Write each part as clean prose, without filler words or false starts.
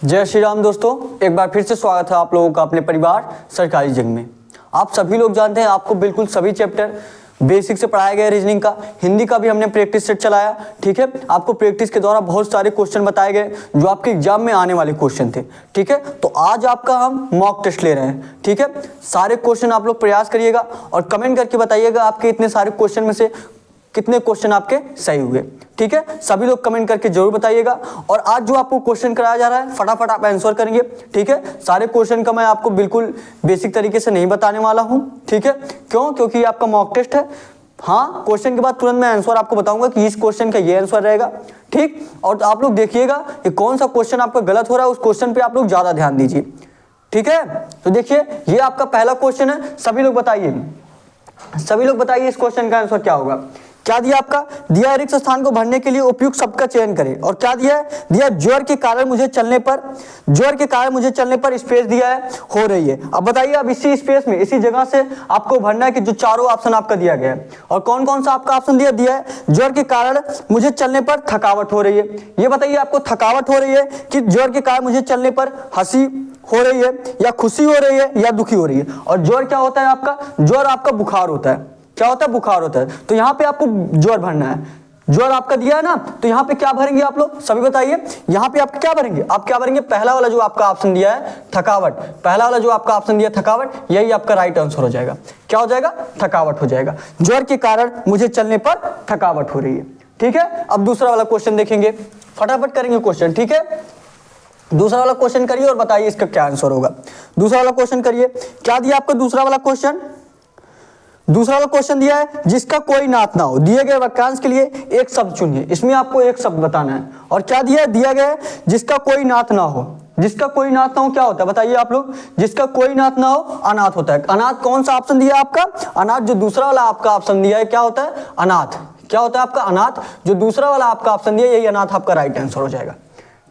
जय श्री राम दोस्तों, एक बार फिर से स्वागत है आप लोगों का अपने परिवार सरकारी जंग में। आप सभी लोग जानते हैं आपको बिल्कुल सभी चैप्टर बेसिक से पढ़ाया गया। रीजनिंग का, हिंदी का भी हमने प्रैक्टिस सेट चलाया। ठीक है, आपको प्रैक्टिस के द्वारा बहुत सारे क्वेश्चन बताए गए जो आपके एग्जाम में आने वाले क्वेश्चन थे। ठीक है, तो आज आपका हम मॉक टेस्ट ले रहे हैं। ठीक है, सारे क्वेश्चन आप लोग प्रयास करिएगा और कमेंट करके बताइएगा आपके इतने सारे क्वेश्चन में से कितने क्वेश्चन आपके सही हुए। ठीक है, सभी लोग कमेंट करके जरूर बताइएगा। और आज जो आपको क्वेश्चन कराया जा रहा है फटाफट आप आंसर करेंगे। ठीक है, सारे क्वेश्चन का मैं आपको बिल्कुल बेसिक तरीके से नहीं बताने वाला हूं। ठीक है, क्यों? क्योंकि ये आपका मॉक टेस्ट है। हाँ, क्वेश्चन के बाद तुरंत मैं आंसर आपको बताऊंगा कि इस क्वेश्चन का ये आंसर रहेगा। ठीक, और आप लोग देखिएगा कि कौन सा क्वेश्चन आपका गलत हो रहा है, उस क्वेश्चन पे आप लोग ज्यादा ध्यान दीजिए। ठीक है, तो देखिए ये आपका पहला क्वेश्चन है। सभी लोग बताइए इस क्वेश्चन का आंसर क्या होगा। क्या दिया आपका? दिया रिक्त स्थान को भरने के लिए उपयुक्त शब्द का चयन करें। और क्या दिया है? दिया ज्वर के कारण मुझे चलने पर स्पेस दिया है, हो रही है। अब बताइए, अब इसी स्पेस में इसी जगह से आपको भरना है कि जो चारों ऑप्शन आपका दिया गया है। और कौन कौन सा आपका ऑप्शन दिया है? ज्वर के कारण मुझे चलने पर थकावट हो रही है। ये बताइए आपको थकावट हो रही है कि ज्वर के कारण मुझे चलने पर हंसी हो रही है, या खुशी हो रही है, या दुखी हो रही है। और ज्वर क्या होता है आपका? ज्वर आपका बुखार होता है। क्या होता है? बुखार होता है। तो यहाँ पे आपको ज्वर भरना है। ज्वर आपका दिया है ना, तो यहाँ पे क्या भरेंगे आप लोग? सभी बताइए, यहाँ पे आप क्या भरेंगे? आप क्या भरेंगे? पहला वाला जो आपका ऑप्शन दिया है थकावट, पहला वाला जो आपका ऑप्शन दिया थकावट, यही आपका राइट आंसर हो जाएगा। क्या हो जाएगा? थकावट हो जाएगा। ज्वर के कारण मुझे चलने पर थकावट हो रही है। ठीक है, अब दूसरा वाला क्वेश्चन देखेंगे, फटाफट करेंगे क्वेश्चन। ठीक है, दूसरा वाला क्वेश्चन करिए और बताइए इसका क्या आंसर होगा। दूसरा वाला क्वेश्चन करिए। क्या दिया आपको दूसरा वाला क्वेश्चन? दूसरा वाला क्वेश्चन दिया है जिसका कोई नात ना हो। दिए गए वाक्यांश के लिए एक शब्द चुनिए। इसमें आपको एक शब्द बताना है। और क्या दिया है? दिया गया है जिसका कोई नात ना हो। जिसका कोई नात ना हो क्या होता है बताइए आप लोग? जिसका कोई नात ना हो अनाथ होता है। अनाथ कौन सा ऑप्शन दिया है आपका? अनाथ जो दूसरा वाला आपका ऑप्शन दिया है क्या होता है? अनाथ। क्या होता है आपका? अनाथ। जो दूसरा वाला आपका ऑप्शन दिया यही अनाथ आपका राइट आंसर हो जाएगा।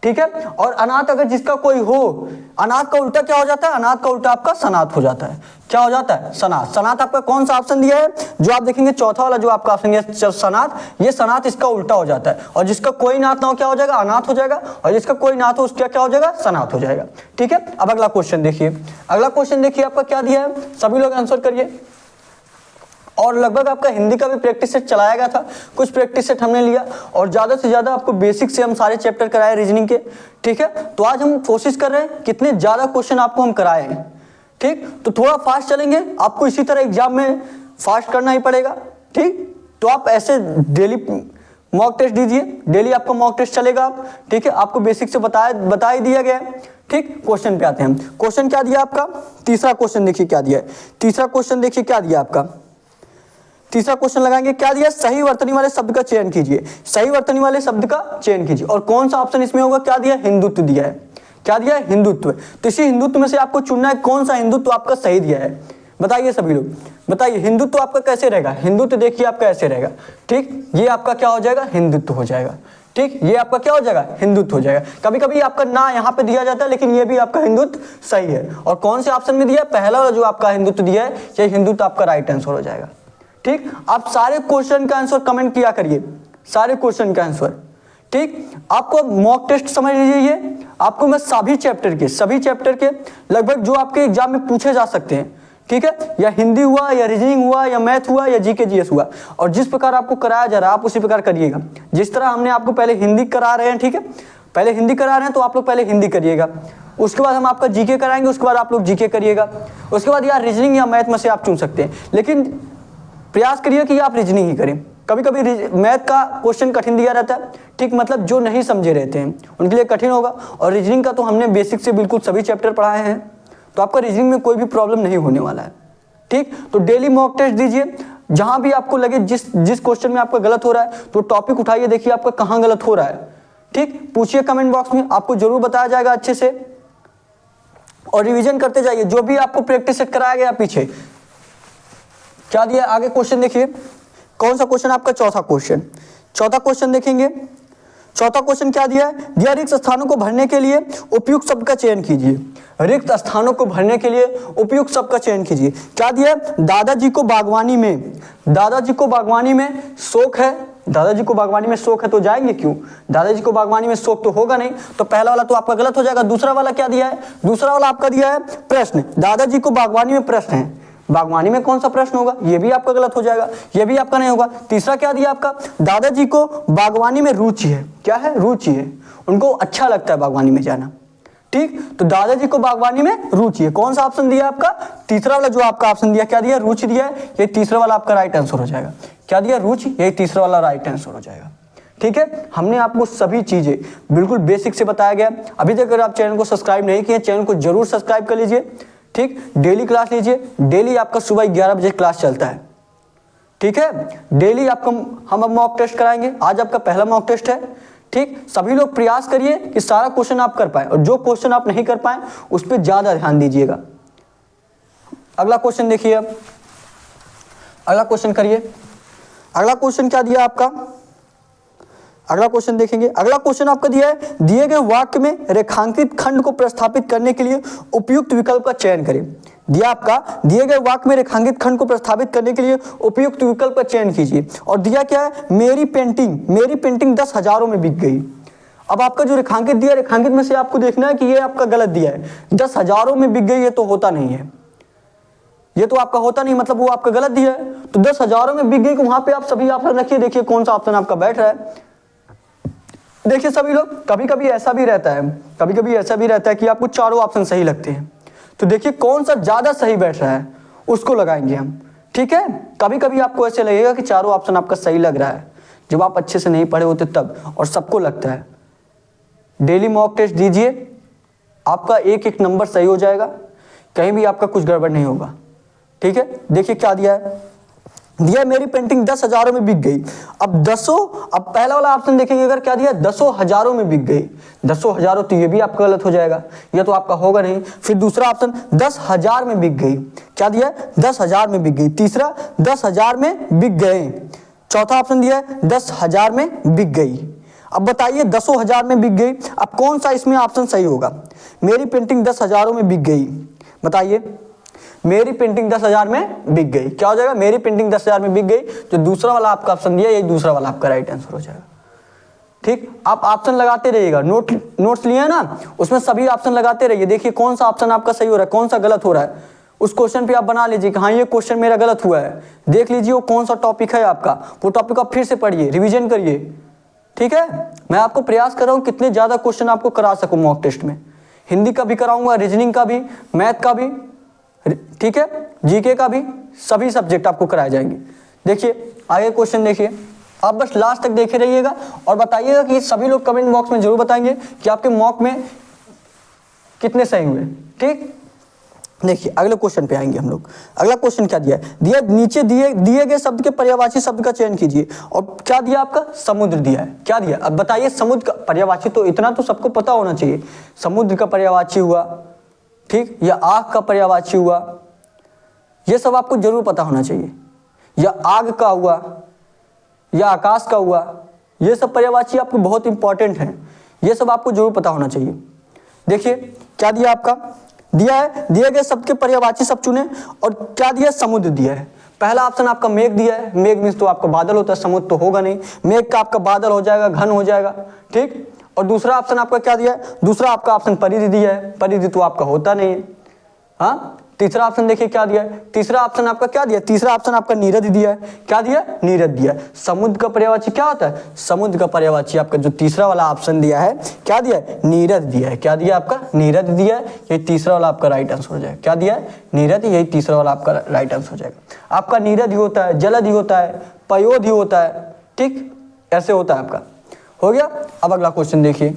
ठीक है, और अनाथ अगर जिसका कोई हो, अनाथ का उल्टा क्या हो जाता है? अनाथ का उल्टा आपका सनाथ हो जाता है। क्या हो जाता है? सनाथ। सनाथ आपका कौन सा ऑप्शन दिया है? जो आप देखेंगे चौथा वाला जो आपका ऑप्शन दिया सनाथ, ये सनाथ इसका उल्टा हो जाता है। और जिसका कोई नाथ ना हो क्या हो जाएगा? अनाथ हो जाएगा। और जिसका कोई नाथ हो उसका क्या हो जाएगा? सनाथ हो जाएगा। ठीक है, अब अगला क्वेश्चन देखिए। अगला क्वेश्चन देखिए आपका क्या दिया है, सभी लोग आंसर करिए। और लगभग आपका हिंदी का भी प्रैक्टिस सेट चलाया गया था, कुछ प्रैक्टिस सेट हमने लिया और ज्यादा से ज्यादा आपको बेसिक से हम सारे चैप्टर कराए रीजनिंग के। ठीक है, तो आज हम कोशिश कर रहे हैं कितने ज्यादा क्वेश्चन आपको हम कराए हैं। ठीक, तो थोड़ा फास्ट चलेंगे, आपको इसी तरह एग्जाम में फास्ट करना ही पड़ेगा। ठीक, तो आप ऐसे डेली मॉक टेस्ट दीजिए, डेली आपका मॉक टेस्ट चलेगा। ठीक है, आपको बेसिक से बता ही दिया गया है। ठीक, क्वेश्चन पे आते हैं हम। क्वेश्चन क्या दिया आपका? तीसरा क्वेश्चन देखिए क्या दिया है। तीसरा क्वेश्चन देखिए क्या दिया आपका। तीसरा क्वेश्चन लगाएंगे, क्या दिया? सही वर्तनी वाले शब्द का चयन कीजिए। सही वर्तनी वाले शब्द का चयन कीजिए। और कौन सा ऑप्शन इसमें होगा? क्या दिया? हिंदुत्व दिया है। क्या दिया है? हिंदुत्व। तो इसी हिंदुत्व में से आपको चुनना है कौन सा हिंदुत्व आपका सही दिया है। बताइए सभी लोग, बताइए हिंदुत्व आपका कैसे रहेगा? हिंदुत्व देखिए आपका ऐसे रहेगा। ठीक, ये आपका क्या हो जाएगा? हिंदुत्व हो जाएगा। ठीक, ये आपका क्या हो जाएगा? हिंदुत्व हो जाएगा। कभी कभी आपका ना यहाँ पे दिया जाता है, लेकिन ये भी आपका हिंदुत्व सही है। और कौन से ऑप्शन में दिया है? पहला वाला जो आपका हिंदुत्व दिया है, ये हिंदुत्व आपका राइट आंसर हो जाएगा। ठीक, आप सारे क्वेश्चन का आंसर कमेंट किया करिए, सारे क्वेश्चन का आंसर। ठीक, आपको मॉक टेस्ट समझ लीजिए, ये आपको मैं सभी चैप्टर के लगभग जो आपके एग्जाम में पूछे जा सकते हैं। ठीक है, या हिंदी हुआ, या रीजनिंग हुआ, या मैथ हुआ, या जीके जीएस हुआ, और जिस प्रकार आपको कराया जा रहा है आप उसी प्रकार करिएगा। जिस तरह हमने आपको पहले हिंदी करा रहे हैं, ठीक है, पहले हिंदी करा रहे हैं तो आप लोग पहले हिंदी करिएगा, उसके बाद हम आपका जीके कराएंगे, उसके बाद आप लोग जीके करिएगा, उसके बाद या रीजनिंग या मैथ में से आप चुन सकते हैं। लेकिन प्रयास करिए कि आप रीजनिंग ही करें। कभी कभी मैथ का क्वेश्चन कठिन दिया रहता है, ठीक, मतलब जो नहीं समझे रहते हैं उनके लिए कठिन होगा। और रीजनिंग का तो हमने बेसिक से बिल्कुल सभी चैप्टर पढ़ाए हैं, तो आपका रीजनिंग में कोई भी प्रॉब्लम नहीं होने वाला है। ठीक, तो डेली मॉक टेस्ट दीजिए। जहां भी आपको लगे जिस क्वेश्चन में आपका गलत हो रहा है तो टॉपिक उठाइए, देखिए आपका कहाँ गलत हो रहा है। ठीक, पूछिए कमेंट बॉक्स में, आपको जरूर बताया जाएगा अच्छे से। और रिवीजन करते जाइए जो भी आपको प्रैक्टिस सेट कराया गया पीछे। क्या दिया आगे क्वेश्चन देखिए, कौन सा क्वेश्चन आपका? चौथा क्वेश्चन देखेंगे। चौथा क्वेश्चन क्या दिया है? दिया रिक्त स्थानों को भरने के लिए उपयुक्त शब्द का चयन कीजिए। रिक्त स्थानों को भरने के लिए उपयुक्त शब्द का चयन कीजिए। क्या दिया है? दादाजी को बागवानी में शौक है दादाजी को बागवानी में शौक है तो जाएंगे क्यों? दादाजी को बागवानी में शौक तो होगा नहीं, तो पहला वाला तो आपका गलत हो जाएगा। दूसरा वाला क्या दिया है? दूसरा वाला आपका दिया है प्रश्न, दादाजी को बागवानी में प्रश्न है, बागवानी में कौन सा प्रश्न होगा? ये भी आपका गलत हो जाएगा, ये भी आपका नहीं होगा। तीसरा क्या दिया आपका? दादाजी को बागवानी में रुचि है। क्या है? रुचि है, उनको अच्छा लगता है बागवानी में जाना। ठीक, तो दादाजी को बागवानी में रुचि है। कौन सा ऑप्शन दिया आपका? तीसरा वाला जो आपका ऑप्शन दिया, क्या दिया? रुचि दिया है। ये तीसरा वाला आपका राइट आंसर हो जाएगा। क्या दिया? रुचि, यही तीसरा वाला राइट आंसर हो जाएगा। ठीक है, हमने आपको सभी चीजें बिल्कुल बेसिक से बताया गया। अभी तक अगर आप चैनल को सब्सक्राइब नहीं किए, चैनल को जरूर सब्सक्राइब कर लीजिए। ठीक, डेली क्लास लीजिए, डेली आपका सुबह 11 बजे क्लास चलता है। ठीक है, डेली आपको हम अब मॉक टेस्ट कराएंगे। आज आपका पहला मॉक टेस्ट है। ठीक, सभी लोग प्रयास करिए कि सारा क्वेश्चन आप कर पाए, और जो क्वेश्चन आप नहीं कर पाए उस पर ज्यादा ध्यान दीजिएगा। अगला क्वेश्चन देखिए, अब अगला क्वेश्चन करिए। अगला क्वेश्चन क्या दिया आपका? अगला क्वेश्चन देखेंगे। अगला क्वेश्चन आपका दिया है, दिए गए वाक्य में रेखांकित खंड को प्रस्थापित करने के लिए उपयुक्त विकल्प का चयन करें। दिया आपका, दिए गए वाक्य में रेखांकित खंड को प्रस्थापित करने के लिए उपयुक्त विकल्प का चयन कीजिए। और दिया क्या है? मेरी पेंटिंग 10 हजारों में बिक गई। अब आपका जो रेखांकित दिया, रेखांकित में से आपको देखना है कि ये आपका गलत दिया है। 10 हजारों में बिक गई, ये तो होता नहीं है, ये तो आपका होता नहीं, मतलब वो आपका गलत दिया है। तो 10 हजारों में बिक गई को वहां पे आप सभी ऑप्शन रखिए, देखिए कौन सा ऑप्शन आपका बैठ रहा है। देखिए सभी लोग, कभी कभी ऐसा भी रहता है कि आपको चारों ऑप्शन सही लगते हैं, तो देखिए कौन सा ज्यादा सही बैठ रहा है उसको लगाएंगे हम। ठीक है, कभी कभी आपको ऐसे लगेगा कि चारों ऑप्शन आपका सही लग रहा है, जब आप अच्छे से नहीं पढ़े होते तब, और सबको लगता है। डेली मॉक टेस्ट दीजिए, आपका एक एक नंबर सही हो जाएगा, कहीं भी आपका कुछ गड़बड़ नहीं होगा। ठीक है, देखिए क्या दिया है? दिया मेरी पेंटिंग 10 हजारों में बिक गई। अब पहला वाला ऑप्शन देखेंगे, अगर क्या दिया? 10 हजारों में बिक गई। 10 हजारों, तो ये भी आपका गलत हो जाएगा, ये तो आपका होगा नहीं। फिर दूसरा ऑप्शन 10 हजार में बिक गई। क्या दिया? 10 हजार में बिक गई। तीसरा 10 हजार में बिक गए। चौथा ऑप्शन दिया है 10 हजार में बिक गई। अब बताइए 10 हजार में बिक गई, अब कौन सा इसमें ऑप्शन सही होगा? मेरी पेंटिंग 10 हजारों में बिक गई, बताइए। मेरी पेंटिंग 10 हजार में बिक गई, क्या हो जाएगा? मेरी पेंटिंग 10 हजार में बिक गई। जो दूसरा वाला आपका ऑप्शन दिया, यही दूसरा वाला आपका राइट आंसर हो जाएगा। ठीक, आप ऑप्शन लगाते रहिएगा, नोट्स लिए ना, उसमें सभी ऑप्शन लगाते रहिए, देखिए कौन सा ऑप्शन आपका सही हो रहा है, कौन सा गलत हो रहा है। उस क्वेश्चन पे आप बना लीजिए कि हाँ ये क्वेश्चन मेरा गलत हुआ है, देख लीजिए वो कौन सा टॉपिक है आपका, वो टॉपिक आप फिर से पढ़िए, रिविजन करिए। ठीक है, मैं आपको प्रयास कर रहा हूँ कितने ज्यादा क्वेश्चन आपको करा सकूं मॉक टेस्ट में। हिंदी का भी कराऊंगा, रीजनिंग का भी, मैथ का भी, ठीक है, जीके का भी, सभी सब्जेक्ट आपको कराए जाएंगे। देखिए आगे क्वेश्चन देखिए, आप बस लास्ट तक देखे रहिएगा और बताइएगा कि सभी लोग कमेंट बॉक्स में जरूर बताएंगे कि आपके मॉक में कितने सही हुए। ठीक, देखिए अगले क्वेश्चन पे आएंगे हम लोग। अगला क्वेश्चन क्या दिया है? दिया नीचे दिए गए शब्द के पर्यायवाची शब्द का चयन कीजिए। और क्या दिया आपका? समुद्र दिया है। क्या दिया? अब बताइए समुद्र का पर्यायवाची, तो इतना तो सबको पता होना चाहिए, समुद्र का पर्यायवाची हुआ, ठीक, या आग का पर्यायवाची हुआ, ये सब आपको जरूर पता होना चाहिए, या आग का हुआ, या आकाश का हुआ, ये सब पर्यायवाची आपको बहुत इंपॉर्टेंट है, ये सब आपको जरूर पता होना चाहिए। देखिए क्या दिया आपका? दिया है दिए गए शब्द के पर्यायवाची शब्द चुने, और क्या दिया? समुद्र दिया है। पहला ऑप्शन आपका मेघ दिया है, मेघ मीन्स तो आपका बादल होता है, समुद्र तो होगा नहीं, मेघ का आपका बादल हो जाएगा, घन हो जाएगा। ठीक, और दूसरा ऑप्शन आपका क्या दिया है? दूसरा आपका ऑप्शन परिधि दिया है, परिधि तो आपका होता नहीं है। हाँ, तीसरा ऑप्शन देखिए क्या दिया है? तीसरा ऑप्शन आपका क्या दिया? तीसरा ऑप्शन आपका नीरद दिया है। क्या दिया? नीरद दिया है। समुद्र का पर्यायवाची क्या होता है? समुद्र का पर्यायवाची आपका जो तीसरा वाला ऑप्शन दिया है, क्या दिया है? नीरद दिया है। क्या दिया आपका? नीरद दिया है। यही तीसरा वाला आपका राइट आंसर हो जाएगा। क्या दिया है? नीरद, यही तीसरा वाला आपका राइट आंसर हो जाएगा। आपका नीरद ही होता है, जलद ही होता है, पयोद ही होता है, ठीक, ऐसे होता है आपका। हो गया। अब अगला क्वेश्चन देखिए,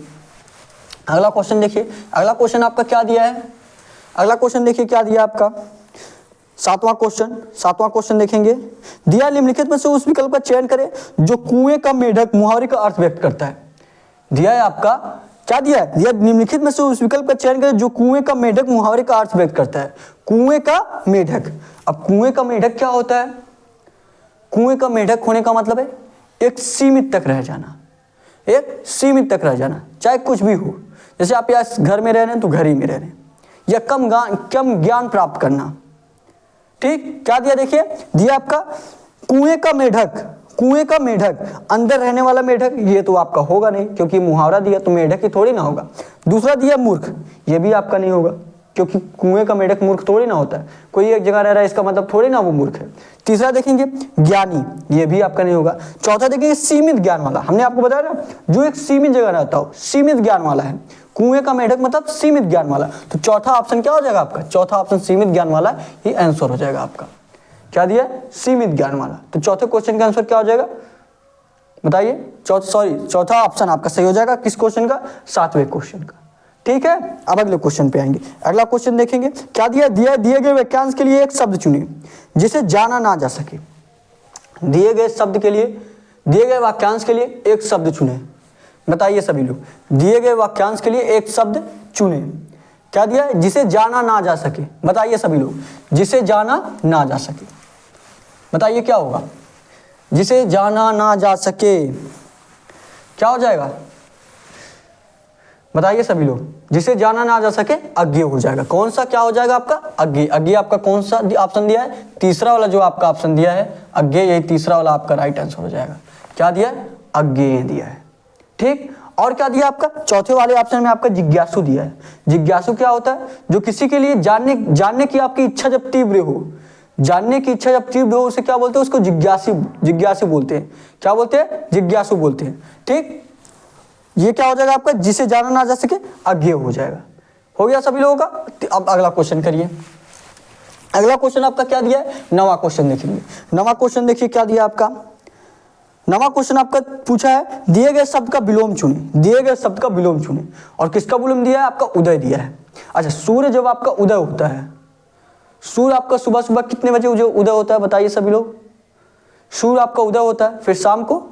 अगला क्वेश्चन देखिए, अगला क्वेश्चन आपका क्या दिया है? अगला क्वेश्चन देखिए क्या दिया आपका? सातवां क्वेश्चन देखेंगे। दिया निम्नलिखित में से उस विकल्प का चयन करें जो कुएं का मेढक मुहावरे का अर्थ व्यक्त करता है। दिया है आपका, क्या दिया है? दिया निम्नलिखित में से उस विकल्प का चयन करें जो कुएं का मेढक मुहावरे का अर्थ व्यक्त करता है। कुएं का मेढक, अब कुएं का मेढक क्या होता है? कुएं का मेढक होने का मतलब है एक सीमित तक रह जाना, एक सीमित तक रह जाना, चाहे कुछ भी हो। जैसे आप यहाँ घर में रह रहे हैं तो घर ही में रह रहे हैं, या कम ज्ञान प्राप्त करना। ठीक, क्या दिया? देखिए दिया आपका कुएं का मेढक कुएं का मेढक, अंदर रहने वाला मेढक, ये तो आपका होगा नहीं क्योंकि मुहावरा दिया तो मेढक ही थोड़ी ना होगा। दूसरा दिया मूर्ख, ये भी आपका नहीं होगा क्योंकि कुएं का मेढक मूर्ख थोड़ी ना होता है, कोई एक जगह रह रहा है इसका मतलब थोड़ी ना वो मूर्ख है। तीसरा देखेंगे ज्ञानी, ये भी आपका नहीं होगा। चौथा देखेंगे सीमित ज्ञान वाला, हमने आपको बताया ना जो एक सीमित जगह रहता हो, सीमित ज्ञान वाला है। कुएं का मेढक मतलब सीमित ज्ञान वाला, तो चौथा ऑप्शन क्या हो जाएगा आपका, चौथा ऑप्शन सीमित ज्ञान वाला ये आंसर हो जाएगा आपका। क्या दिया, सीमित ज्ञान वाला। तो चौथे क्वेश्चन का आंसर क्या हो जाएगा बताइए, चौथा ऑप्शन आपका सही हो जाएगा। किस क्वेश्चन का, 7वें क्वेश्चन का। ठीक है, अब अगले क्वेश्चन पे आएंगे। अगला क्वेश्चन देखेंगे, क्या दिया दिए गए वाक्यांश के लिए एक शब्द चुनिए जिसे जाना ना जा सके। दिए गए शब्द के लिए, दिए गए वाक्यांश के लिए एक शब्द चुने। बताइए सभी लोग, दिए गए वाक्यांश के लिए एक शब्द चुने। क्या दिया है, जिसे जाना ना जा सके। बताइए सभी लोग, जिसे जाना ना जा सके। बताइए क्या होगा, जिसे जाना ना जा सके क्या हो जाएगा, बताइए सभी लोग। जिसे जाना ना जा सके अज्ञेय हो जाएगा। कौन सा क्या हो जाएगा आपका, अज्ञेय। अज्ञेय आपका कौन सा ऑप्शन दिया है, तीसरा वाला जो आपका ऑप्शन दिया है अज्ञेय, यही तीसरा वाला आपका राइट आंसर हो जाएगा। क्या दिया है, अज्ञेय दिया है। ठीक, और क्या दिया आपका, चौथे वाले ऑप्शन में आपका जिज्ञासु दिया है। जिज्ञासु क्या होता है, जो किसी के लिए जानने की आपकी इच्छा जब तीव्र हो, जानने की इच्छा जब तीव्र हो उसे क्या बोलते हैं, उसको जिज्ञासु बोलते हैं। क्या बोलते हैं, जिज्ञासु बोलते हैं। ठीक, ये क्या हो जाएगा आपका, जिसे जाना ना जा सके अज्ञेय हो जाएगा। हो गया सभी लोगों का। अब अगला क्वेश्चन करिए। अगला क्वेश्चन आपका क्या दिया है, 9वां क्वेश्चन देखेंगे। 9वां क्वेश्चन देखिए क्या दिया आपका। 9वां क्वेश्चन आपका पूछा है, दिए गए शब्द का विलोम चुने। दिए गए शब्द का विलोम चुने, और किसका विलोम दिया है, आपका उदय दिया है। अच्छा, सूर्य जब आपका उदय होता है, सूर्य आपका सुबह सुबह कितने बजे उदय होता है, बताइए सभी लोग। सूर्य आपका उदय होता है, फिर शाम को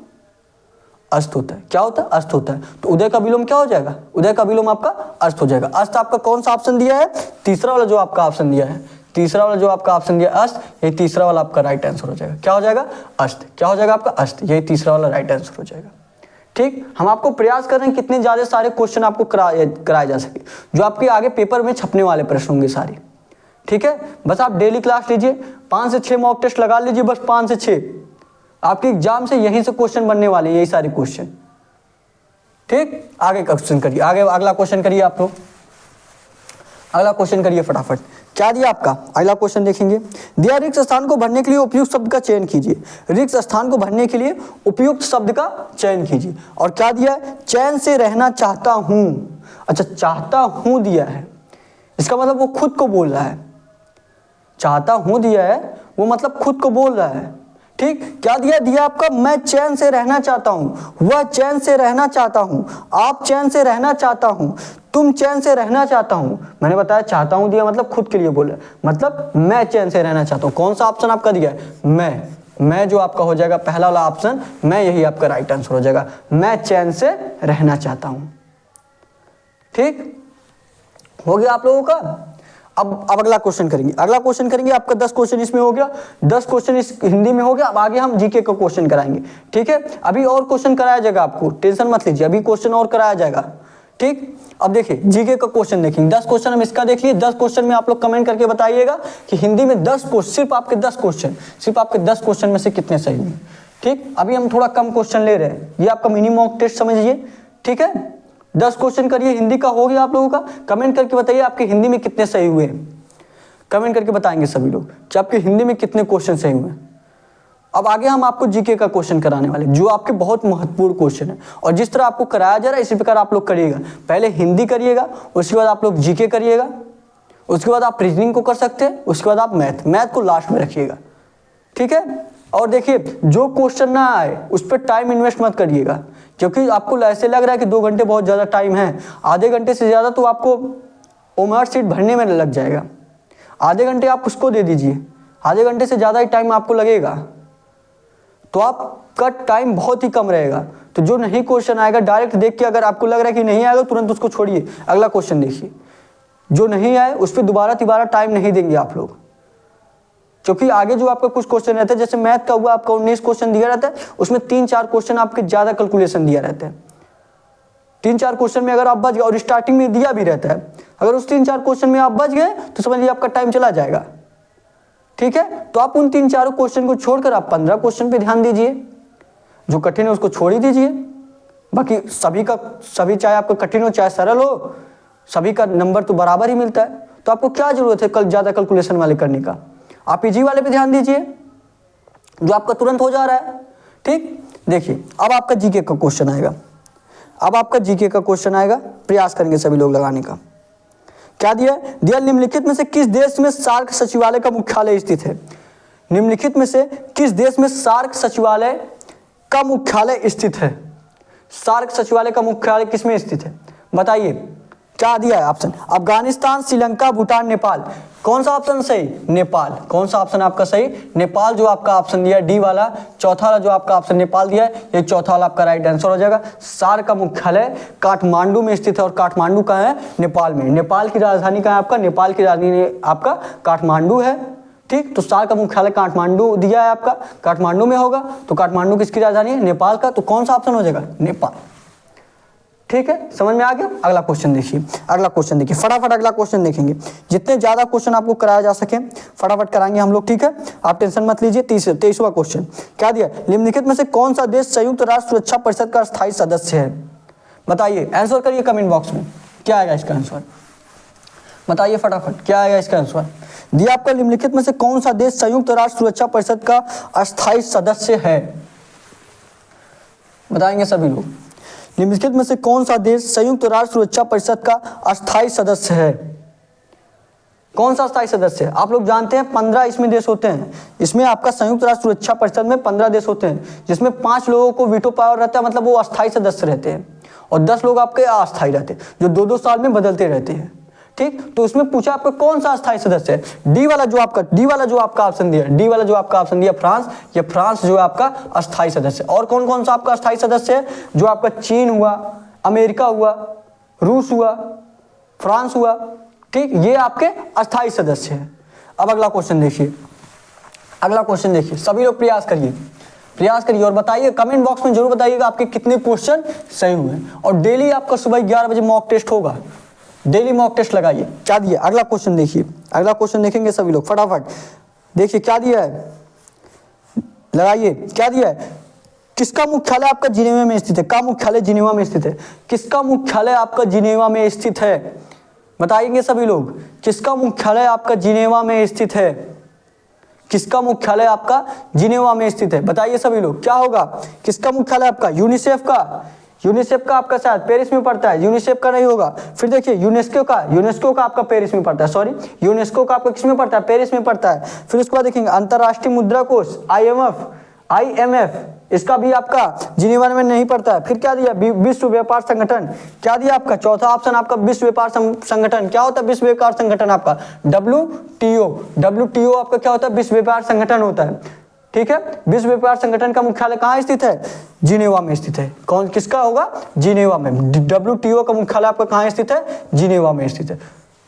अस्त होता है। क्या होता है, अस्त होता है। तो उदय का विलोम क्या हो जाएगा, उदय का विलोम आपका अस्त हो जाएगा। अस्त आपका कौन सा ऑप्शन दिया है, तीसरा वाला जो आपका ऑप्शन दिया है, तीसरा वाला जो आपका ऑप्शन दिया अस्त, ये तीसरा वाला आपका राइट आंसर हो जाएगा। क्या हो जाएगा, अस्त। क्या हो जाएगा आपका, अस्त। यही तीसरा वाला राइट आंसर हो जाएगा। ठीक, हम आपको प्रयास कर रहे हैं कितने ज्यादा सारे क्वेश्चन आपको कराए जा सके, जो आपके आगे पेपर में छपने वाले प्रश्न होंगे सारे। ठीक है, बस आप डेली क्लास लीजिए, 5 से 6 मॉक टेस्ट लगा लीजिए, बस 5 से 6 आपके एग्जाम से यहीं से क्वेश्चन बनने वाले, यही सारे क्वेश्चन। ठीक, आगे क्वेश्चन करिए, आगे अगला क्वेश्चन करिए आप लोग। अगला क्वेश्चन करिए फटाफट। क्या दिया आपका, अगला क्वेश्चन देखेंगे। दिया रिक्त स्थान को भरने के लिए उपयुक्त शब्द का चयन कीजिए। रिक्त स्थान को भरने के लिए उपयुक्त शब्द का चयन कीजिए। और क्या दिया है, चैन से रहना चाहता हूं। अच्छा, चाहता हूं दिया है, इसका मतलब वो खुद को बोल रहा है। चाहता हूं दिया है, वो मतलब खुद को बोल रहा है। ठीक, क्या दिया आपका, मैं चैन से रहना चाहता हूं, वह चैन से रहना चाहता हूं, आप चैन से रहना चाहता हूं, तुम चैन से रहना चाहता हूं। मैंने बताया चाहता हूं दिया मतलब खुद के लिए बोला, मतलब मैं चैन से रहना चाहता हूं। कौन सा ऑप्शन आपका दिया है, मैं जो आपका हो जाएगा पहला वाला ऑप्शन, मैं, यही आपका राइट आंसर हो जाएगा। मैं चैन से रहना चाहता हूं। ठीक, हो गया आप लोगों का। अब अगला क्वेश्चन करेंगे। अगला क्वेश्चन करेंगे आपका 10 क्वेश्चन इसमें हो गया, 10 क्वेश्चन इस हिंदी में हो गया। अब आगे हम जीके का क्वेश्चन कराएंगे। ठीक है, अभी और क्वेश्चन कराया जाएगा, आपको टेंशन मत लीजिए, अभी क्वेश्चन और कराया जाएगा। ठीक, अब देखिए जीके का क्वेश्चन देखेंगे। 10 क्वेश्चन हम इसका देख लिए। 10 क्वेश्चन में आप लोग कमेंट करके बताइएगा कि हिंदी में 10 क्वेश्चन, सिर्फ आपके 10 क्वेश्चन में से कितने सही हुए। ठीक, अभी हम थोड़ा कम क्वेश्चन ले रहे हैं, ये आपका मिनी मॉक टेस्ट समझिए। ठीक है, 10 क्वेश्चन करिए, हिंदी का हो गया आप लोगों का। कमेंट करके बताइए आपके हिंदी में कितने सही हुए। कमेंट करके बताएंगे सभी लोग कि आपके हिंदी में कितने क्वेश्चन सही हुए। अब आगे हम आपको जीके का क्वेश्चन कराने वाले, जो आपके बहुत महत्वपूर्ण क्वेश्चन है, और जिस तरह आपको कराया जा रहा है इसी प्रकार आप लोग करिएगा। पहले हिंदी करिएगा, उसके बाद आप लोग जीके करिएगा, उसके बाद आप रीजनिंग को कर सकते हैं, उसके बाद आप मैथ को लास्ट में रखिएगा। ठीक है, और देखिए जो क्वेश्चन ना आए उस पर टाइम इन्वेस्ट मत करिएगा, क्योंकि आपको ऐसे लग रहा है कि 2 घंटे बहुत ज़्यादा टाइम है। आधे घंटे से ज़्यादा तो आपको ओमआर सीट भरने में लग जाएगा। आधे घंटे आप उसको दे दीजिए, आधे घंटे से ज़्यादा ही टाइम आपको लगेगा, तो आपका टाइम बहुत ही कम रहेगा। तो जो नहीं क्वेश्चन आएगा डायरेक्ट देख के, अगर आपको लग रहा है कि नहीं आएगा तुरंत उसको छोड़िए, अगला क्वेश्चन देखिए। जो नहीं आए उस पर दोबारा टाइम नहीं देंगे आप लोग, क्योंकि आगे जो आपका कुछ क्वेश्चन रहता है, जैसे मैथ का हुआ आपका 19 क्वेश्चन दिया रहता है, उसमें 3-4 क्वेश्चन आपके ज़्यादा कैलकुलेशन दिया रहता है। 3-4 क्वेश्चन में अगर आप बच गए, और स्टार्टिंग में दिया भी रहता है, अगर उस 3-4 क्वेश्चन में आप बच गए तो समझ लीजिए आपका टाइम चला जाएगा। ठीक है, तो आप उन 3-4 क्वेश्चन को छोड़कर आप 15 क्वेश्चन पे ध्यान दीजिए। जो कठिन है उसको छोड़ ही दीजिए। बाकी सभी चाहे आपका कठिन हो चाहे सरल हो, सभी का नंबर तो बराबर ही मिलता है। तो आपको क्या जरूरत है ज़्यादा कैलकुलेशन वाले करने का? आप इजी वाले पे ध्यान दीजिए जो आपका तुरंत हो जा रहा है। ठीक, देखिए अब आपका जीके का क्वेश्चन आएगा। अब आपका जीके का क्वेश्चन आएगा, प्रयास करेंगे सभी लोग लगाने का। क्या दिया है? दिया निम्नलिखित में से किस देश में सार्क सचिवालय का मुख्यालय स्थित है? निम्नलिखित में से किस देश में सार्क सचिवालय का मुख्यालय स्थित है? सार्क सचिवालय का मुख्यालय किसमें स्थित है बताइए। क्या दिया है ऑप्शन? अफगानिस्तान, श्रीलंका, भूटान, नेपाल। कौन सा ऑप्शन सही? नेपाल। कौन सा ऑप्शन आपका सही? नेपाल जो आपका ऑप्शन दिया है डी वाला, चौथा वाला जो आपका ऑप्शन नेपाल दिया है, ये चौथा वाला आपका राइट आंसर हो जाएगा। सार्क का मुख्यालय काठमांडू में स्थित है और काठमांडू कहाँ है? नेपाल में। नेपाल की राजधानी कहाँ है आपका? नेपाल की राजधानी आपका काठमांडू है। ठीक, तो सार्क का मुख्यालय काठमांडू दिया है आपका, काठमांडू में होगा। तो काठमांडू किसकी राजधानी है? नेपाल का। तो कौन सा ऑप्शन हो जाएगा? नेपाल। ठीक है, समझ में आ गया। अगला क्वेश्चन देखिए, अगला क्वेश्चन देखिए, फटाफट अगला क्वेश्चन देखेंगे। जितने ज्यादा क्वेश्चन आपको कराया जा सके फटाफट कराएंगे हम लोग। ठीक है, आप टेंशन मत लीजिए। 23वां क्वेश्चन क्या दिया? निम्नलिखित में से कौन सा देश संयुक्त राष्ट्र सुरक्षा परिषद का स्थायी सदस्य है? बताइए, आंसर करिए कमेंट बॉक्स में। क्या आएगा इसका आंसर? बताइए फटाफट, क्या आएगा इसका आंसर? दिया आपका निम्नलिखित में से कौन सा देश संयुक्त राष्ट्र सुरक्षा परिषद का अस्थायी सदस्य है? बताएंगे सभी लोग। निम्नलिखित में से कौन सा देश संयुक्त राष्ट्र सुरक्षा परिषद का अस्थायी सदस्य है? कौन सा अस्थायी सदस्य है? आप लोग जानते हैं 15 इसमें देश होते हैं। इसमें आपका संयुक्त राष्ट्र सुरक्षा परिषद में 15 देश होते हैं, जिसमें 5 लोगों को वीटो पावर रहता है, मतलब वो अस्थायी सदस्य रहते हैं, और 10 लोग आपके अस्थायी रहते हैं, जो 2-2 साल में बदलते रहते हैं। ठीक, तो इसमें पूछा आपका कौन सा अस्थायी सदस्य है? डी वाला जो आपका ऑप्शन दिया, डी वाला जो आपका ऑप्शन दिया फ्रांस, ये फ्रांस जो है आपका अस्थायी सदस्य। और कौन कौन सा आपका अस्थायी सदस्य है? जो आपका चीन हुआ, अमेरिका हुआ, रूस हुआ, फ्रांस हुआ। ठीक, ये आपके अस्थायी सदस्य है। अब अगला क्वेश्चन देखिए, अगला क्वेश्चन देखिए, सभी लोग प्रयास करिए और बताइए, कमेंट बॉक्स में जरूर बताइएगा आपके कितने क्वेश्चन सही हुए। और डेली आपका सुबह 11 बजे मॉक टेस्ट होगा, डेली मॉक टेस्ट लगाइए। क्या दिया? अगला क्वेश्चन देखिए, अगला क्वेश्चन देखेंगे सभी लोग फटाफट। देखिए क्या दिया है, लगाइए। क्या दिया है? किसका मुख्यालय आपका जिनेवा में स्थित है? का मुख्यालय जिनेवा में स्थित है? किसका मुख्यालय आपका जिनेवा में स्थित है? बताएंगे सभी लोग, किसका मुख्यालय आपका जिनेवा में स्थित है? किसका मुख्यालय आपका जिनेवा में स्थित है? बताइए सभी लोग, क्या होगा? किसका मुख्यालय आपका? यूनिसेफ का। यूनिसेफ का आपका शायद पेरिस में पड़ता है, यूनिसेफ का नहीं होगा। फिर देखिए यूनेस्को का आपका पेरिस में पड़ता है, सॉरी यूनेस्को का आपका किस में पड़ता है? पेरिस में पड़ता है। फिर उसके बाद देखेंगे अंतर्राष्ट्रीय मुद्रा कोष IMF, इसका भी आपका जिनेवा में नहीं पड़ता है। फिर क्या दिया? विश्व व्यापार संगठन। क्या दिया आपका? चौथा ऑप्शन आपका विश्व व्यापार संगठन। क्या होता है विश्व व्यापार संगठन? आपका WTO आपका क्या होता है? विश्व व्यापार संगठन होता है। ठीक है, विश्व व्यापार संगठन का मुख्यालय कहाँ स्थित है? जिनेवा में स्थित है। कौन किसका होगा? जिनेवा में। WTO का मुख्यालय आपका कहाँ स्थित है? जिनेवा में स्थित है।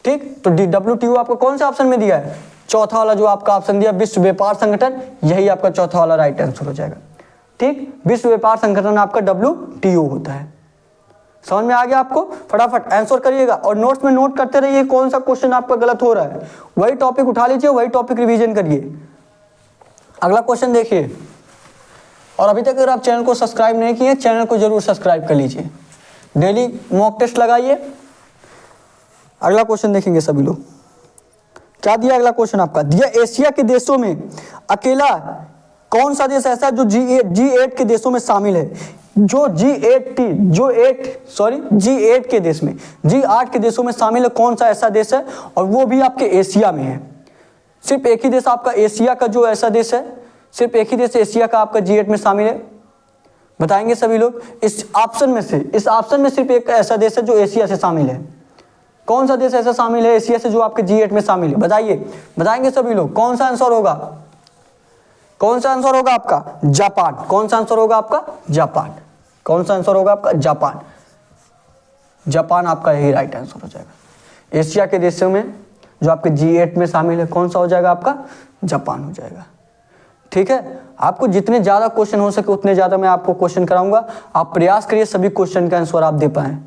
ठीक, तो WTO आपको कौन सा ऑप्शन में दिया है? चौथा वाला जो आपका ऑप्शन दिया विश्व व्यापार संगठन, यही आपका चौथा वाला राइट आंसर हो जाएगा। ठीक, विश्व व्यापार संगठन आपका WTO होता है। समझ में आ गया आपको? फटाफट आंसर करिएगा और नोट्स में नोट करते रहिए कौन सा क्वेश्चन आपका गलत हो रहा है। वही टॉपिक उठा लीजिए, वही टॉपिक रिवीजन करिए। अगला क्वेश्चन देखिए, और अभी तक अगर आप चैनल को सब्सक्राइब नहीं किए, चैनल को जरूर सब्सक्राइब कर लीजिए, डेली मॉक टेस्ट लगाइए। अगला क्वेश्चन देखेंगे सभी लोग। क्या दिया? अगला क्वेश्चन आपका दिया, एशिया के देशों में अकेला कौन सा देश ऐसा जो G8 के देशों में शामिल है? जो G8 के देश में, G8 के देशों में शामिल है, कौन सा ऐसा देश है? और वो भी आपके एशिया में है। सिर्फ एक ही देश आपका एशिया का जो ऐसा देश है, सिर्फ एक ही देश एशिया का आपका G8 में शामिल है। बताएंगे सभी लोग। इस ऑप्शन में सिर्फ एक ऐसा देश है जो एशिया से शामिल है। कौन सा देश ऐसा शामिल है एशिया से जो आपके G8 में शामिल है? बताएंगे सभी लोग। कौन सा आंसर होगा? कौन सा आंसर होगा आपका? जापान। कौन सा आंसर होगा आपका? जापान। कौन सा आंसर होगा आपका? जापान। जापान आपका यही राइट आंसर हो जाएगा। एशिया के देशों में जो आपके G8 में शामिल है, कौन सा हो जाएगा आपका? जापान हो जाएगा। ठीक है, आपको जितने ज़्यादा क्वेश्चन हो सके उतने ज़्यादा मैं आपको क्वेश्चन कराऊंगा। आप प्रयास करिए सभी क्वेश्चन का आंसर आप दे पाएं।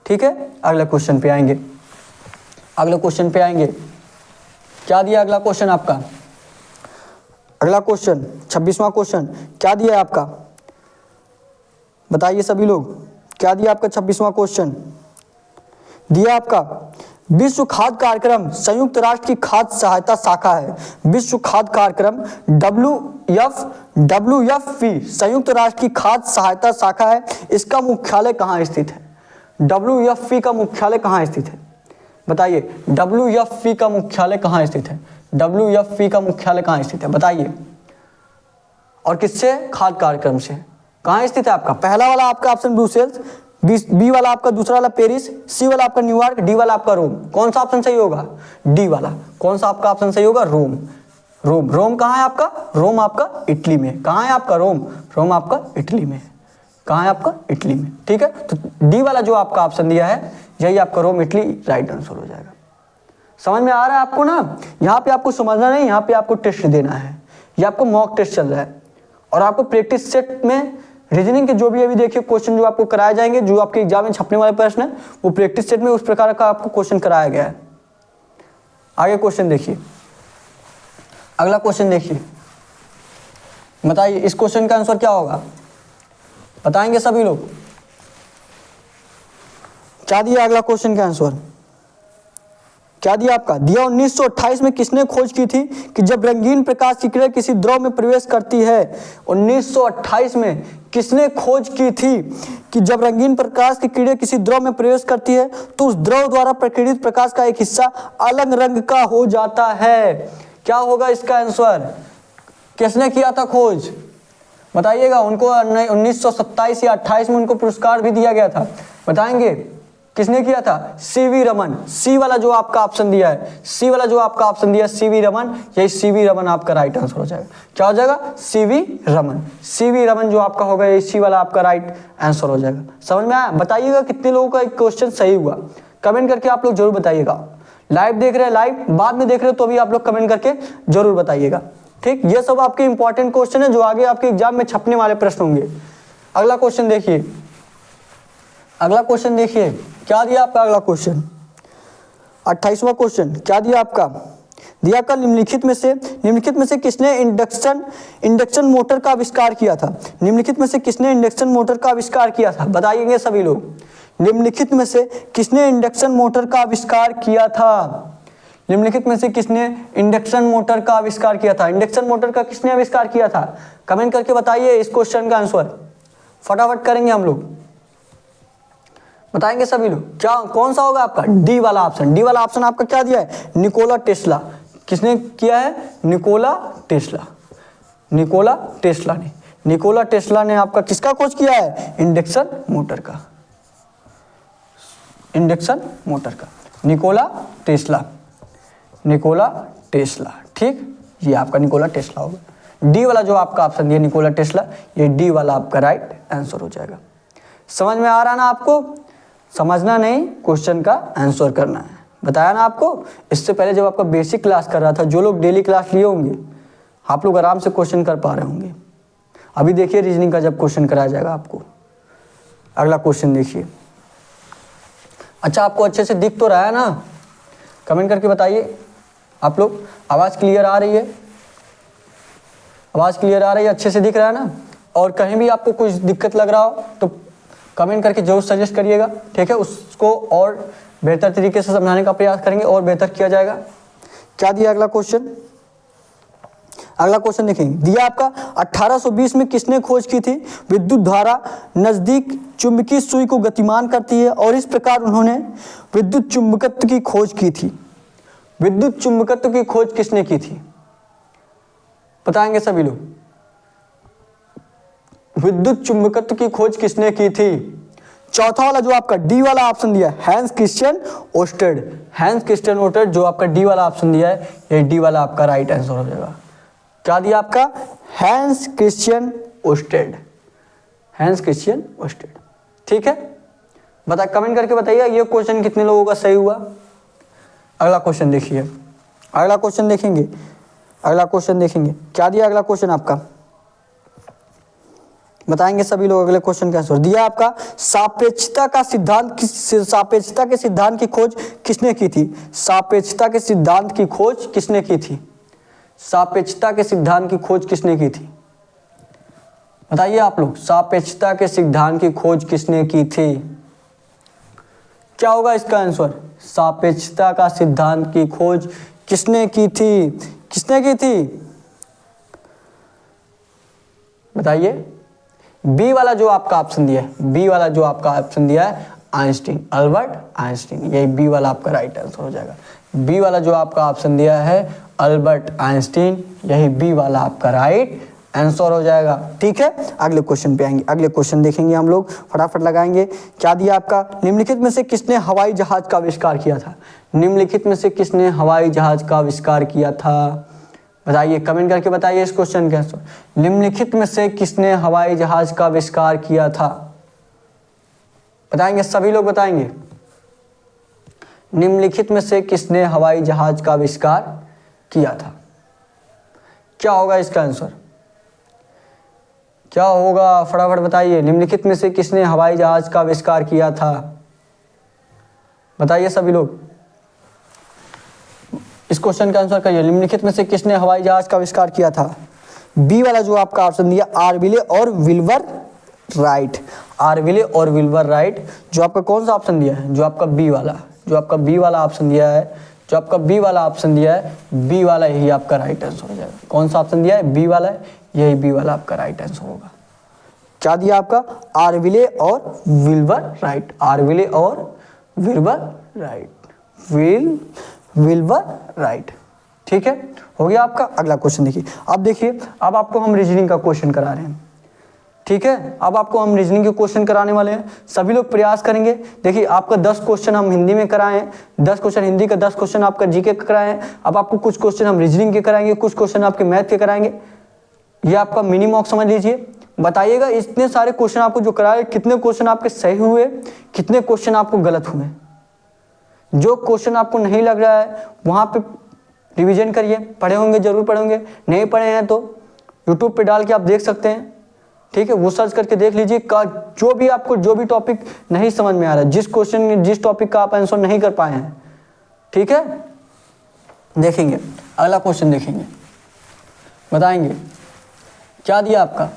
ठीक है, अगले क्वेश्चन पे आएंगे। क्या दिया अगला क्वेश्चन आपका? अगला क्वेश्चन 26वां क्वेश्चन क्या दिया है आपका? बताइए सभी लोग, क्या दिया आपका 26वां क्वेश्चन दिया आपका, विश्व खाद्य कार्यक्रम संयुक्त राष्ट्र की खाद्य सहायता शाखा है। विश्व खाद्य कार्यक्रम WFP संयुक्त राष्ट्र की खाद्य सहायता शाखा है। इसका मुख्यालय कहाँ स्थित है? WFP का मुख्यालय कहाँ स्थित है? बताइए, WFP का मुख्यालय कहाँ स्थित है? WFP का मुख्यालय कहाँ स्थित है बताइए। और किससे? खाद्य कार्यक्रम से। कहाँ स्थित है आपका? पहला वाला आपका ऑप्शन ब्रुसेल्स, बी वाला आपका, दूसरा वाला पेरिस, सी वाला आपका न्यूयॉर्क, डी वाला आपका रोम। कौन सा ऑप्शन सही होगा? डी वाला। कौन सा आपका ऑप्शन सही होगा? रोम। रोम। रोम कहाँ है आपका? रोम आपका इटली में। कहाँ है आपका? रोम। रोम आपका इटली में। कहाँ है आपका? इटली में। ठीक है, तो डी वाला जो आपका ऑप्शन दिया है यही आपका रोम इटली राइट आंसर हो जाएगा। समझ में आ रहा है आपको ना? यहाँ पे आपको समझना नहीं, यहाँ पे आपको टेस्ट देना है। ये आपको मॉक टेस्ट चल रहा है और आपको प्रैक्टिस सेट में रीजनिंग के जो भी अभी देखिए क्वेश्चन जो आपको कराए जाएंगे, जो आपके एग्जाम में छपने वाले प्रश्न है, वो प्रैक्टिस सेट में उस प्रकार का आपको क्वेश्चन कराया गया है। आगे क्वेश्चन देखिए, अगला क्वेश्चन देखिए, बताइए इस क्वेश्चन का आंसर क्या होगा? बताएंगे सभी लोग? क्या दिया अगला क्वेश्चन का आंसर? क्या दिया आपका? दिया 1928 में किसने खोज की थी कि जब रंगीन प्रकाश की किरण किसी द्रव में प्रवेश करती है? 1928 में किसने खोज की थी कि जब रंगीन प्रकाश की किरण किसी द्रव में प्रवेश करती है तो उस द्रव द्वारा प्रकीर्णित प्रकाश का एक हिस्सा अलग रंग का हो जाता है? क्या होगा इसका आंसर? किसने किया था खोज? बताइएगा। उनको 1927 या 28 में उनको पुरस्कार भी दिया गया था। बताएंगे किसने किया था? सीवी रमन। सी वाला जो आपका ऑप्शन दिया है, सी वाला जो आपका ऑप्शन दिया है सीवी रमन, यही सीवी रमन आपका राइट आंसर हो जाएगा। क्या हो जाएगा? सीवी रमन। सीवी रमन जो आपका होगा ये सी वाला आपका राइट आंसर हो जाएगा। समझ में आया? बताइएगा कितने लोगों का एक क्वेश्चन सही हुआ, कमेंट करके आप लोग जरूर बताइएगा। लाइव देख रहे हैं, लाइव बाद में देख रहे हो तो भी आप लोग कमेंट करके जरूर बताइएगा। ठीक, ये सब आपके इंपॉर्टेंट क्वेश्चन है जो आगे आपके एग्जाम में छपने वाले प्रश्न होंगे। अगला क्वेश्चन देखिए, अगला क्वेश्चन देखिए, क्या दिया आपका अगला क्वेश्चन? 28वां क्वेश्चन क्या दिया आपका? दिया आपका निम्नलिखित में से किसने इंडक्शन मोटर का आविष्कार किया था? निम्नलिखित में से किसने इंडक्शन मोटर का आविष्कार किया था? बताइएंगे सभी लोग। निम्नलिखित में से किसने इंडक्शन मोटर का आविष्कार किया था? निम्नलिखित में से किसने इंडक्शन मोटर का आविष्कार किया था? इंडक्शन मोटर का किसने आविष्कार किया था? कमेंट करके बताइए इस क्वेश्चन का आंसर। फटाफट करेंगे हम लोग, बताएंगे सभी लोग। क्या कौन सा होगा आपका? डी वाला ऑप्शन। डी वाला ऑप्शन आपका क्या दिया है? Nikola Tesla. किसने किया है? Nikola Tesla. निकोला टेस्ला ने, निकोला टेस्ला ने आपका किसका खोज किया है? इंडक्शन मोटर का। इंडक्शन मोटर का निकोला टेस्ला। Nikola Tesla. ठीक, ये आपका निकोला टेस्ला होगा। डी वाला जो आपका ऑप्शन दिया निकोला टेस्ला, ये डी वाला आपका राइट आंसर हो जाएगा। समझ में आ रहा ना आपको? समझना नहीं, क्वेश्चन का आंसर करना है। बताया ना आपको? इससे पहले जब आपका बेसिक क्लास कर रहा था, जो लोग डेली क्लास लिए होंगे आप लोग आराम से क्वेश्चन कर पा रहे होंगे। अभी देखिए रीजनिंग का जब क्वेश्चन कराया जाएगा आपको। अगला क्वेश्चन देखिए। अच्छा, आपको अच्छे से दिख तो रहा है ना? कमेंट करके बताइए आप लोग। आवाज़ क्लियर आ रही है? आवाज़ क्लियर आ रही है? अच्छे से दिख रहा है ना? और कहीं भी आपको कुछ दिक्कत लग रहा हो तो कमेंट करके जरूर सजेस्ट करिएगा। ठीक है, उसको और बेहतर तरीके से समझाने का प्रयास करेंगे और बेहतर किया जाएगा। क्या दिया अगला क्वेश्चन? अगला क्वेश्चन देखेंगे। दिया आपका 1820 में किसने खोज की थी? विद्युत धारा नजदीक चुंबकीय सुई को गतिमान करती है और इस प्रकार उन्होंने विद्युत चुंबकत्व की खोज की थी। विद्युत चुंबकत्व की खोज किसने की थी? बताएंगे सभी लोग। विद्युत चुंबकत्व की खोज किसने की थी? चौथा वाला जो आपका डी वाला ऑप्शन दिया है, Hans Christian ousted. Hans Christian ousted जो आपका डी वाला ऑप्शन दिया है, ये डी वाला आपका राइट आंसर हो जाएगा। क्या दिया आपका? Hans Christian ousted. Hans Christian ousted. ठीक है, बता कमेंट करके बताइए ये क्वेश्चन कितने लोगों का सही हुआ। अगला क्वेश्चन देखिए, अगला क्वेश्चन देखेंगे। अगला क्वेश्चन देखेंगे, क्या दिया अगला क्वेश्चन आपका? बताएंगे सभी लोग अगले क्वेश्चन का आंसर। दिया आपका सापेक्षता का सिद्धांत, सापेक्षता के सिद्धांत की खोज किसने की थी? सापेक्षता के सिद्धांत की खोज किसने की थी? सापेक्षता के सिद्धांत की खोज किसने की थी? बताइए आप लोग, सापेक्षता के सिद्धांत की खोज किसने की थी? क्या होगा इसका आंसर? सापेक्षता का सिद्धांत की खोज किसने की थी? किसने की थी बताइए? बी वाला जो आपका ऑप्शन दिया है, बी वाला जो आपका ऑप्शन दिया है आइंस्टीन, अल्बर्ट आइंस्टीन, यही बी वाला आपका राइट आंसर हो जाएगा। बी वाला जो आपका ऑप्शन दिया है अल्बर्ट आइंस्टीन, यही बी वाला आपका राइट आंसर हो जाएगा। ठीक है, अगले क्वेश्चन पे आएंगे, अगले क्वेश्चन देखेंगे हम लोग, फटाफट लगाएंगे। क्या दिया आपका? निम्नलिखित में से किसने हवाई जहाज का आविष्कार किया था? निम्नलिखित में से किसने हवाई जहाज का आविष्कार किया था? बताइए, कमेंट करके बताइए इस क्वेश्चन के आंसर। निम्नलिखित में से किसने हवाई जहाज का आविष्कार किया था? बताएंगे, सभी लोग बताएंगे। निम्नलिखित में से किसने हवाई जहाज का आविष्कार किया था? क्या होगा इसका आंसर? क्या होगा फटाफट बताइए। निम्नलिखित में से किसने हवाई जहाज का आविष्कार किया था? बताइए सभी लोग, इस क्वेश्चन का आंसर करिए। निम्नलिखित में से किसने हवाई जहाज का आविष्कार किया था? बी वाला जो आपका ऑप्शन दिया आर्विले और विल्बर राइट, आर्विले और विल्बर राइट, जो आपका कौन सा ऑप्शन दिया है? जो आपका बी वाला, जो आपका बी वाला ऑप्शन दिया है, जो आपका बी वाला ऑप्शन दिया है, बी वाला यही आपका राइट आंसर हो जाएगा। कौन सा ऑप्शन दिया है? बी वाला है, यही बी वाला आपका राइट आंसर होगा। क्या दिया आपका? आर्विले और विल्बर राइट, आर्विले और विल्बर राइट, विल्बर राइट। ठीक है, हो गया आपका। अगला क्वेश्चन देखिए। अब देखिए, अब आपको हम रीजनिंग का क्वेश्चन करा रहे हैं। ठीक है, अब आपको हम रीजनिंग के क्वेश्चन कराने वाले हैं। सभी लोग प्रयास करेंगे। देखिए, आपका 10 क्वेश्चन हम हिंदी में कराए हैं, 10 क्वेश्चन हिंदी का, 10 क्वेश्चन आपका जीके का कराए हैं। अब आपको कुछ क्वेश्चन हम रीजनिंग के कराएंगे, कुछ क्वेश्चन आपके मैथ के कराएंगे। ये आपका मिनी मॉक समझ लीजिए। बताइएगा इतने सारे क्वेश्चन आपको जो कराए, कितने क्वेश्चन आपके सही हुए, कितने क्वेश्चन आपको गलत हुए। जो क्वेश्चन आपको नहीं लग रहा है वहाँ पे रिवीजन करिए। पढ़े होंगे, जरूर पढ़े होंगे, नहीं पढ़े हैं तो यूट्यूब पे डाल के आप देख सकते हैं। ठीक है, वो सर्च करके देख लीजिए का जो भी आपको जो भी टॉपिक नहीं समझ में आ रहा है, जिस क्वेश्चन जिस टॉपिक का आप आंसर नहीं कर पाए हैं। ठीक है, देखेंगे अगला क्वेश्चन, देखेंगे बताएंगे क्या दिया आपका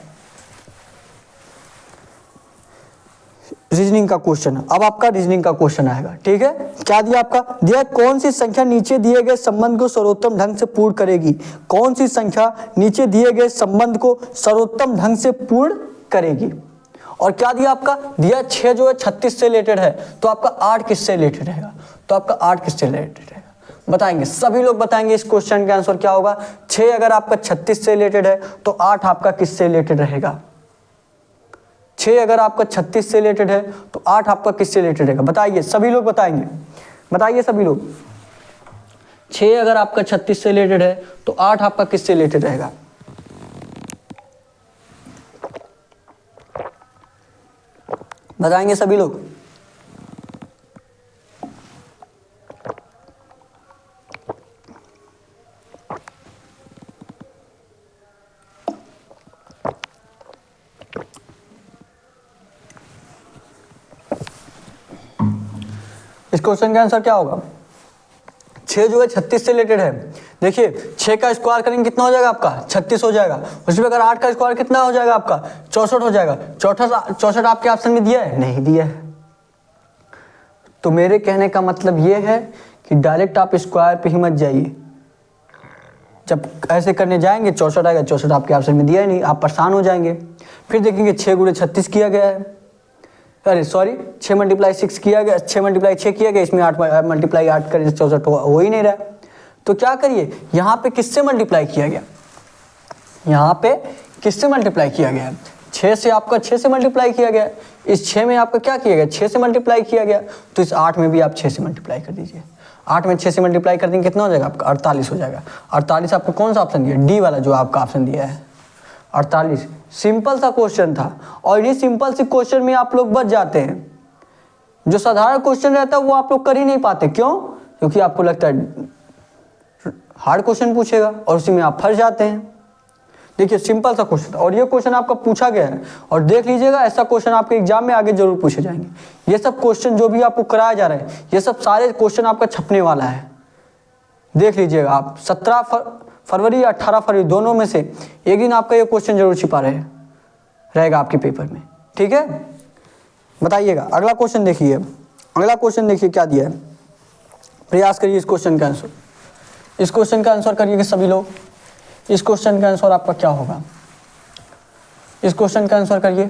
रीजनिंग का क्वेश्चन। अब आपका रीजनिंग का क्वेश्चन आएगा। ठीक है, क्या दिया आपका? दिया कौन सी संख्या नीचे दिए गए संबंध को सर्वोत्तम ढंग से पूर्ण करेगी? कौन सी संख्या नीचे दिए गए संबंध को सर्वोत्तम ढंग से पूर्ण करेगी? और क्या दिया आपका? दिया 6 जो है 36 से रिलेटेड है, तो आपका 8 किससे रिलेटेड रहेगा? तो आपका 8 किससे रिलेटेड रहेगा? बताएंगे, सभी लोग बताएंगे इस क्वेश्चन का आंसर क्या होगा। 6 अगर आपका 36 से रिलेटेड है तो 8 आपका किससे रिलेटेड रहेगा? 6 अगर आपका 36 से रिलेटेड है तो 8 आपका किससे रिलेटेड रहेगा? बताइए, सभी लोग बताएंगे, बताइए सभी लोग। 6 अगर आपका 36 से रिलेटेड है तो 8 आपका किससे रिलेटेड रहेगा? बताएंगे सभी लोग। इस क्वेश्चन का आंसर क्या होगा? 6 जो है 36 से रिलेटेड है। देखिए, 6 का स्क्वायर करेंगे कितना हो जाएगा आपका? 36 हो जाएगा। उसमें अगर 8 का स्क्वायर कितना हो जाएगा आपका? 64 हो जाएगा। 64 आपके ऑप्शन में दिया है? नहीं दिया है। तो मेरे कहने का मतलब ये है कि डायरेक्ट आप स्क्वायर पे ही मत जाइए। जब ऐसे करने जाएंगे 64 आएगा, 64 आपके ऑप्शन में दिया ही नहीं, आप परेशान हो जाएंगे। फिर देखेंगे 6 गुणे 36 किया गया है, अरे सॉरी 6 × 6 किया गया, 6 × 6 किया गया, इसमें 8 × 8 करें 64 हो ही नहीं रहा। तो क्या करिए, यहाँ पे किससे मल्टीप्लाई किया गया? यहाँ पे किससे मल्टीप्लाई किया गया? 6 से आपका 6 से मल्टीप्लाई किया गया। इस 6 में आपका क्या किया गया? 6 से मल्टीप्लाई किया गया। तो इस 8 में भी आप 6 से मल्टीप्लाई कर दीजिए। 8 में 6 से मल्टीप्लाई कर देंगे कितना हो जाएगा आपका? 48 हो जाएगा। 48 आपको कौन सा ऑप्शन दिया? डी वाला जो आपका ऑप्शन दिया है 48। सिंपल सा क्वेश्चन था, और ये सिंपल सी क्वेश्चन में आप लोग बच जाते हैं। जो साधारण क्वेश्चन रहता है वो आप लोग कर ही नहीं पाते। क्यों? क्योंकि आपको लगता है हार्ड क्वेश्चन पूछेगा और उसी में आप फंस जाते हैं। देखिए, सिंपल सा क्वेश्चन था और ये क्वेश्चन आपका पूछा गया है। और देख लीजिएगा, ऐसा क्वेश्चन आपके एग्जाम में आगे जरूर पूछे जाएंगे। ये सब क्वेश्चन जो भी आपको कराया जा रहा है, ये सब सारे क्वेश्चन आपका छपने वाला है। देख लीजिएगा आप, 17 फरवरी या 18 फरवरी दोनों में से एक दिन आपका ये क्वेश्चन जरूर छिपा रहे रहेगा आपके पेपर में। ठीक है, बताइएगा। अगला क्वेश्चन देखिए, अगला क्वेश्चन देखिए क्या दिया है, प्रयास करिए इस क्वेश्चन का आंसर, इस क्वेश्चन का आंसर करिए कि सभी लोग। इस क्वेश्चन का आंसर आपका क्या होगा, इस क्वेश्चन का आंसर करिए।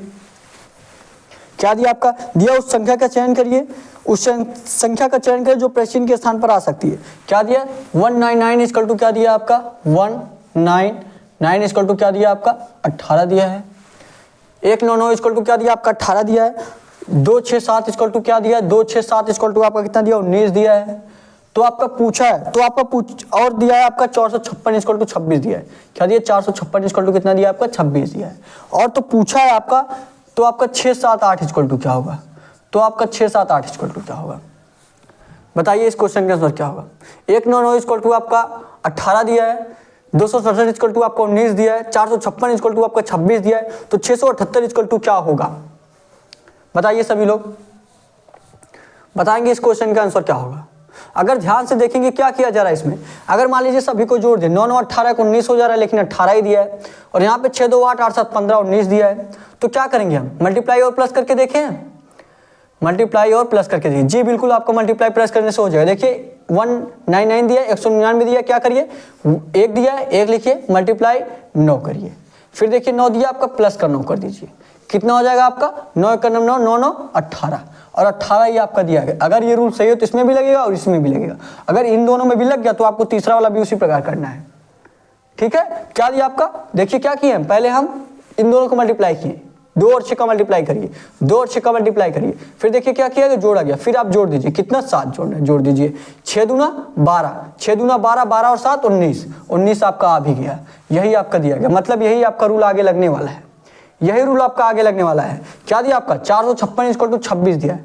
क्या दिया आपका, दिया उस संख्या का चयन करिए, उस संख्या का चयन करिए जो प्रश्न के स्थान पर आ सकती है। क्या दिया 199 इक्वल टू क्या दिया आपका 199 इक्वल टू क्या दिया आपका 18 दिया है। 199 इक्वल टू क्या दिया आपका 18 दिया है। 267 इक्वल टू क्या दिया है 267 इक्वल टू आपका कितना दिया 19 दिया है। तो आपका पूछा है, तो आपका और दिया है आपका 456 इक्वल टू 26 दिया है। क्या दिया 456 इक्वल टू कितना दिया आपका 26 दिया है। और तो पूछा है आपका, तो आपका 678 इक्वल टू क्या होगा, तो आपका 678 इक्वल टू क्या होगा, बताइए इस क्वेश्चन का आंसर क्या होगा। 199 इक्वल टू आपका 18 दिया है, 267 इक्वल टू आपको 19 दिया है, 456 इक्वल टू आपका 26 दिया है, तो 678 इक्वल टू क्या होगा, बताइए सभी लोग, बताएंगे इस क्वेश्चन का आंसर क्या होगा। अगर ध्यान से देखेंगे क्या किया जा रहा है इसमें, अगर मान लीजिए सभी को जोड़ दें 9 9 18 को 19 हो जा रहा है, लेकिन 18 ही दिया है, और यहाँ पे 6 2 8 8 7 15 19 दिया है, तो क्या करेंगे हम मल्टीप्लाई और प्लस करके देखें, मल्टीप्लाई और प्लस करके देखिए। जी बिल्कुल, आपको मल्टीप्लाई प्लस करने से हो जाएगा। देखिए 199 दिया, 199 दिया, क्या करिए 1 दिया है, 1 लिखिए, मल्टीप्लाई 9 करिए, फिर देखिए 9 दिया आपका प्लस का 9 कर दीजिए, कितना हो जाएगा आपका 9 का 9 9 9 9 18, और 18 ही आपका दिया गया। अगर ये रूल सही हो तो इसमें भी लगेगा और इसमें भी लगेगा, अगर इन दोनों में भी लग गया तो आपको तीसरा वाला भी उसी प्रकार करना है। ठीक है, क्या दिया आपका, देखिए क्या किए हम, पहले हम इन दोनों को मल्टीप्लाई किए, 2 और 6 का मल्टीप्लाई करिए, 2 और 6 का मल्टीप्लाई करिए, फिर देखिए क्या किया गया जोड़ा गया, फिर आप जोड़ दीजिए, कितना 7 जोड़ना है, जोड़ दीजिए 6 दूना 12, 6 दूना 12, 12 और 7 19, 19 आपका आ भी गया, यही आपका दिया गया। मतलब यही आपका रूल आगे लगने वाला है, यही रूल आपका आगे लगने वाला है। क्या दिया आपका 456 इक्वल टू 26 दिया है,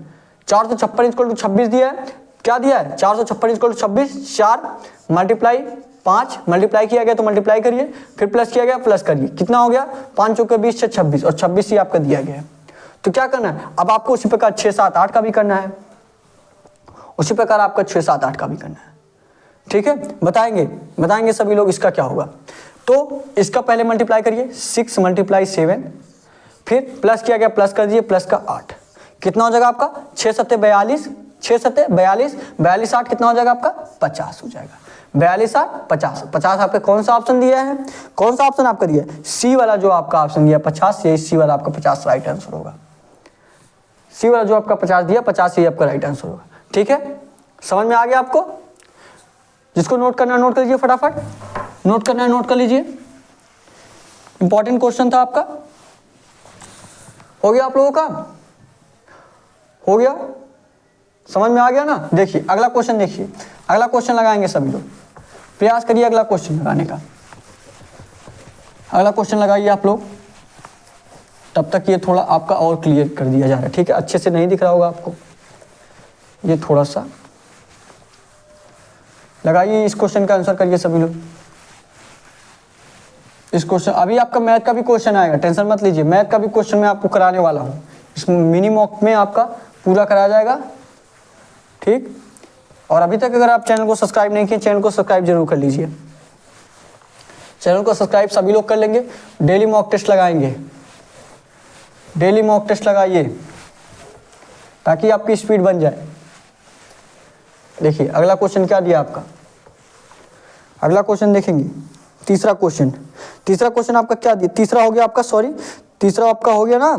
456 इक्वल टू 26 दिया है, क्या दिया है 456 इक्वल टू 26, 4 मल्टीप्लाई 5 मल्टीप्लाई किया गया तो मल्टीप्लाई करिए, फिर प्लस किया गया प्लस करिए, कितना हो गया 5 चौके 20 26, और 26 ही आपका दिया गया है। तो क्या करना है अब आपको, उसी प्रकार 6 7 8 का भी करना है, उसी प्रकार आपका 6 7 8 का भी करना है। ठीक है, बताएंगे सभी लोग इसका क्या होगा। तो इसका पहले मल्टीप्लाई करिए, 6 मल्टीप्लाई 7, फिर प्लस किया गया प्लस कर दीजिए, प्लस का 8, कितना हो जाएगा आपका 6 7 42, 6 7 42, 42 8 कितना हो जाएगा आपका 50 हो जाएगा, 42 8 50, 50 आपका कौन सा ऑप्शन दिया है, कौन सा ऑप्शन आपका दिया है, सी वाला जो आपका ऑप्शन दिया 50, यही सी वाला आपका 50 राइट आंसर होगा। सी वाला जो आपका 50 दिया 50 ही आपका राइट आंसर होगा। ठीक है, समझ में आ गया आपको, जिसको नोट करना है नोट कर लीजिए, फटाफट नोट करना है नोट कर लीजिए, इंपॉर्टेंट क्वेश्चन था आपका। हो गया आप लोगों का, हो गया, समझ में आ गया ना। देखिए अगला क्वेश्चन, देखिए अगला क्वेश्चन लगाएंगे सभी लोग, प्रयास करिए अगला क्वेश्चन लगाने का। अगला क्वेश्चन लगाइए आप लोग, तब तक ये थोड़ा आपका और क्लियर कर दिया जा रहा है। ठीक है, अच्छे से नहीं दिख रहा होगा आपको, ये थोड़ा सा लगाइए, इस क्वेश्चन का आंसर करिए सभी लोग। इस क्वेश्चन, अभी आपका मैथ का भी क्वेश्चन आएगा, टेंशन मत लीजिए, मैथ का भी क्वेश्चन मैं आपको कराने वाला हूँ, इस मिनी मॉक में आपका पूरा कराया जाएगा। ठीक, और अभी तक अगर आप चैनल को सब्सक्राइब नहीं किए, चैनल को सब्सक्राइब जरूर कर लीजिए, चैनल को सब्सक्राइब सभी लोग कर लेंगे। डेली मॉक टेस्ट लगाएंगे, डेली मॉक टेस्ट लगाइए ताकि आपकी स्पीड बन जाए। देखिए अगला क्वेश्चन क्या दिया आपका, अगला क्वेश्चन देखेंगे, तीसरा क्वेश्चन आपका क्या दिया, तीसरा हो गया आपका, सॉरी तीसरा आपका हो गया ना,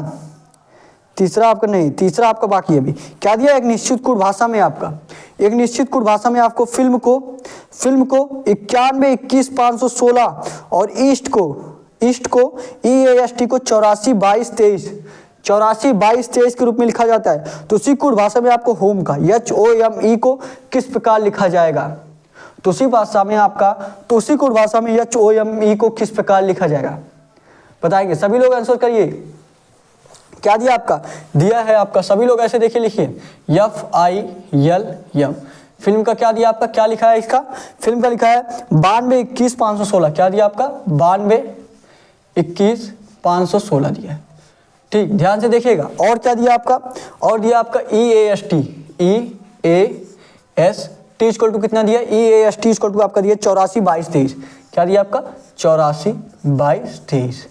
तीसरा आपका नहीं, तीसरा आपका बाकी है अभी। क्या दिया, एक निश्चित कूट भाषा में आपका, एक निश्चित कूट भाषा में आपको फिल्म को 91 21 516 और ईस्ट को EAST को 84 22 23 के रूप में लिखा जाता है। तो उसी कूट भाषा में आपको होम का HOME को किस प्रकार लिखा जाएगा, तो उसी भाषा में आपका, तो उसी कूट भाषा में HOME को किस प्रकार लिखा जाएगा, बताएंगे सभी लोग, आंसर करिए। क्या दिया आपका, दिया है आपका, सभी लोग ऐसे देखिए, लिखिए FILM, फिल्म का क्या दिया आपका, क्या लिखा है इसका, फिल्म का लिखा है 92 21 516, क्या दिया आपका 92 21 516 दिया है। ठीक, ध्यान से देखिएगा। और क्या दिया आपका, और दिया आपका EAST इक्वल टू कितना दिया, EAST इक्वल टू आपका दिया 84 22 23, क्या दिया आपका 84 22 23,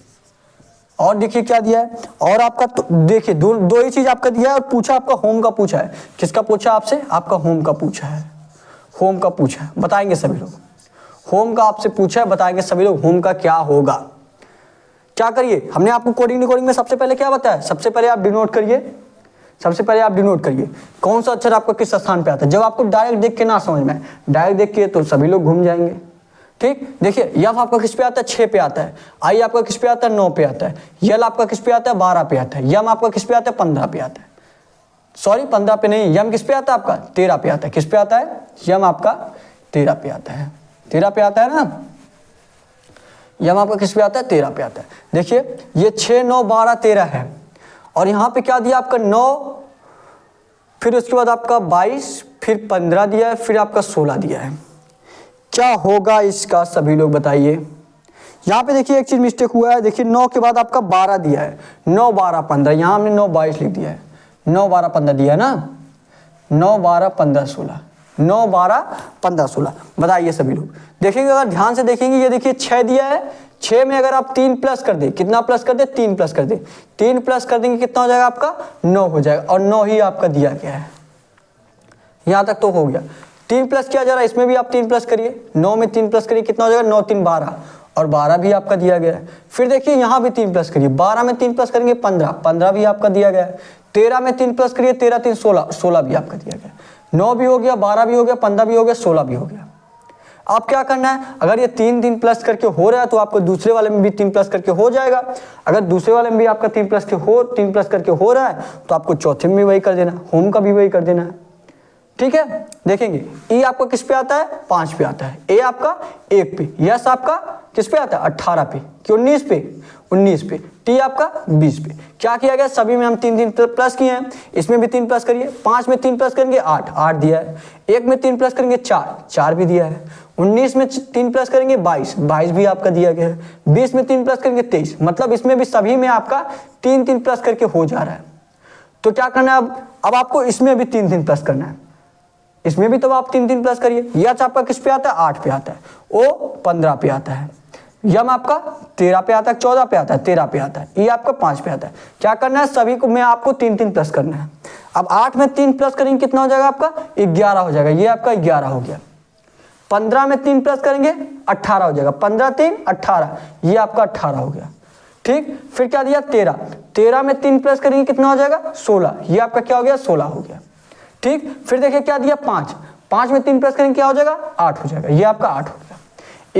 और देखिए क्या दिया है, और आपका तो देखिए दो ही चीज आपका दिया है और पूछा आपका होम का पूछा है। किसका पूछा आपसे? आपका होम का पूछा है, होम का पूछा है, बताएंगे सभी लोग। होम का आपसे पूछा है, बताएंगे सभी लोग होम का क्या होगा। क्या करिए, हमने आपको कोडिंग डिकोडिंग में सबसे पहले क्या बताया, सबसे पहले आप डिनोट करिए, सबसे पहले आप डिनोट करिए कौन सा अक्षर आपका किस स्थान पे आता है। जब आपको डायरेक्ट देख के ना समझ में, डायरेक्ट देख के तो सभी लोग घूम जाएंगे। ठीक, देखिए यफ आपका किस पे आता है? 6 पे आता है। आई आपका किस पे आता है? 9 पे आता है। यल आपका किस पे आता है? 12 पे आता है। यम आपका किस पे आता है? 15 पे आता है। सॉरी 15 पे नहीं, यम किस पे आता है आपका? 13 पे आता है। किस पे आता है? यम आपका 13 पे आता है। 13 पे आता है ना, यम आपका किस पे आता है? 13 पे आता है। देखिए ये 6 9 12 13 है, और यहां पे क्या दिया आपका? 9, फिर उसके बाद आपका 22, फिर 15 दिया है, फिर आपका 16 दिया है। क्या होगा इसका सभी लोग बताइए। यहाँ पे देखिए एक चीज मिस्टेक हुआ है, देखिए 9 के बाद आपका 12 दिया है, 9 12 15, यहाँ हमने 9 22 लिख दिया है, 9 12 15 दिया है ना, 9 12 15 16, 9 12 15 16। बताइए सभी लोग, देखेंगे अगर ध्यान से देखेंगे, ये देखिए 6 दिया है, 6 में अगर आप 3 प्लस कर दे, कितना प्लस कर दे? 3 प्लस कर दे, 3 प्लस कर देंगे कितना हो जाएगा आपका? 9 हो जाएगा, और 9 ही आपका दिया गया है। यहाँ तक तो हो गया। 3 प्लस किया जा रहा है, इसमें भी आप 3 प्लस करिए, 9 में 3 प्लस करिए, कितना हो जाएगा? 9 3 12, और 12 भी आपका दिया गया है। फिर देखिए यहाँ भी 3 प्लस करिए, 12 में 3 प्लस करेंगे 15, 15 भी आपका दिया गया है। 13 में 3 प्लस करिए, 13 3 16, 16 भी आपका दिया गया है। 9 भी हो गया, 12 भी हो गया, 15 भी हो गया, 16 भी हो गया। आप क्या करना है, अगर ये 3 प्लस करके हो रहा है तो आपको दूसरे वाले में भी 3 प्लस करके हो जाएगा। अगर दूसरे वाले में भी आपका 3 प्लस करके हो रहा है तो आपको चौथे में भी वही कर देना, होम का भी वही कर देना है। ठीक है, देखेंगे ई आपका किस पे आता है? 5 पे आता है। ए आपका 1 पे, यस आपका किस पे आता है? 18 पे, कि 19 पे? 19 पे। टी आपका 20 पे। क्या किया गया, सभी में हम 3 प्लस किए हैं, इसमें भी 3 प्लस करिए। 5 में 3 प्लस करेंगे 8, 8 दिया है। 1 में 3 प्लस करेंगे 4, 4 भी दिया है। 19 में 3 प्लस करेंगे 22, 22 भी आपका दिया गया है। 20 में 3 प्लस करेंगे 23, मतलब इसमें भी सभी में आपका 3 प्लस करके हो जा रहा है। तो क्या करना है अब आपको इसमें भी 3 प्लस करना है, इसमें भी तो आप 3 प्लस करिए। यच आपका किस पे आता है? 8 पे आता है। ओ 15 पे आता है। यम आपका 13 पे आता है, 14 पे आता है, 13 पे आता है। ई आपका 5 पे आता है। क्या करना है, सभी को में आपको 3 प्लस करना है। अब 8 में 3 प्लस करेंगे कितना हो जाएगा आपका? 11 हो जाएगा, ये आपका 11 हो गया। 15 में 3 प्लस करेंगे 18 हो जाएगा, 15 3 18, ये आपका 18 हो गया। ठीक, फिर क्या दिया? 13, 13 में 3 प्लस करेंगे कितना हो जाएगा? 16, ये आपका क्या हो गया? 16 हो गया। ठीक, फिर देखिए क्या दिया? 5, 5 में 3 प्लस करेंगे क्या हो जाएगा? 8 हो जाएगा, ये आपका 8 हो गया।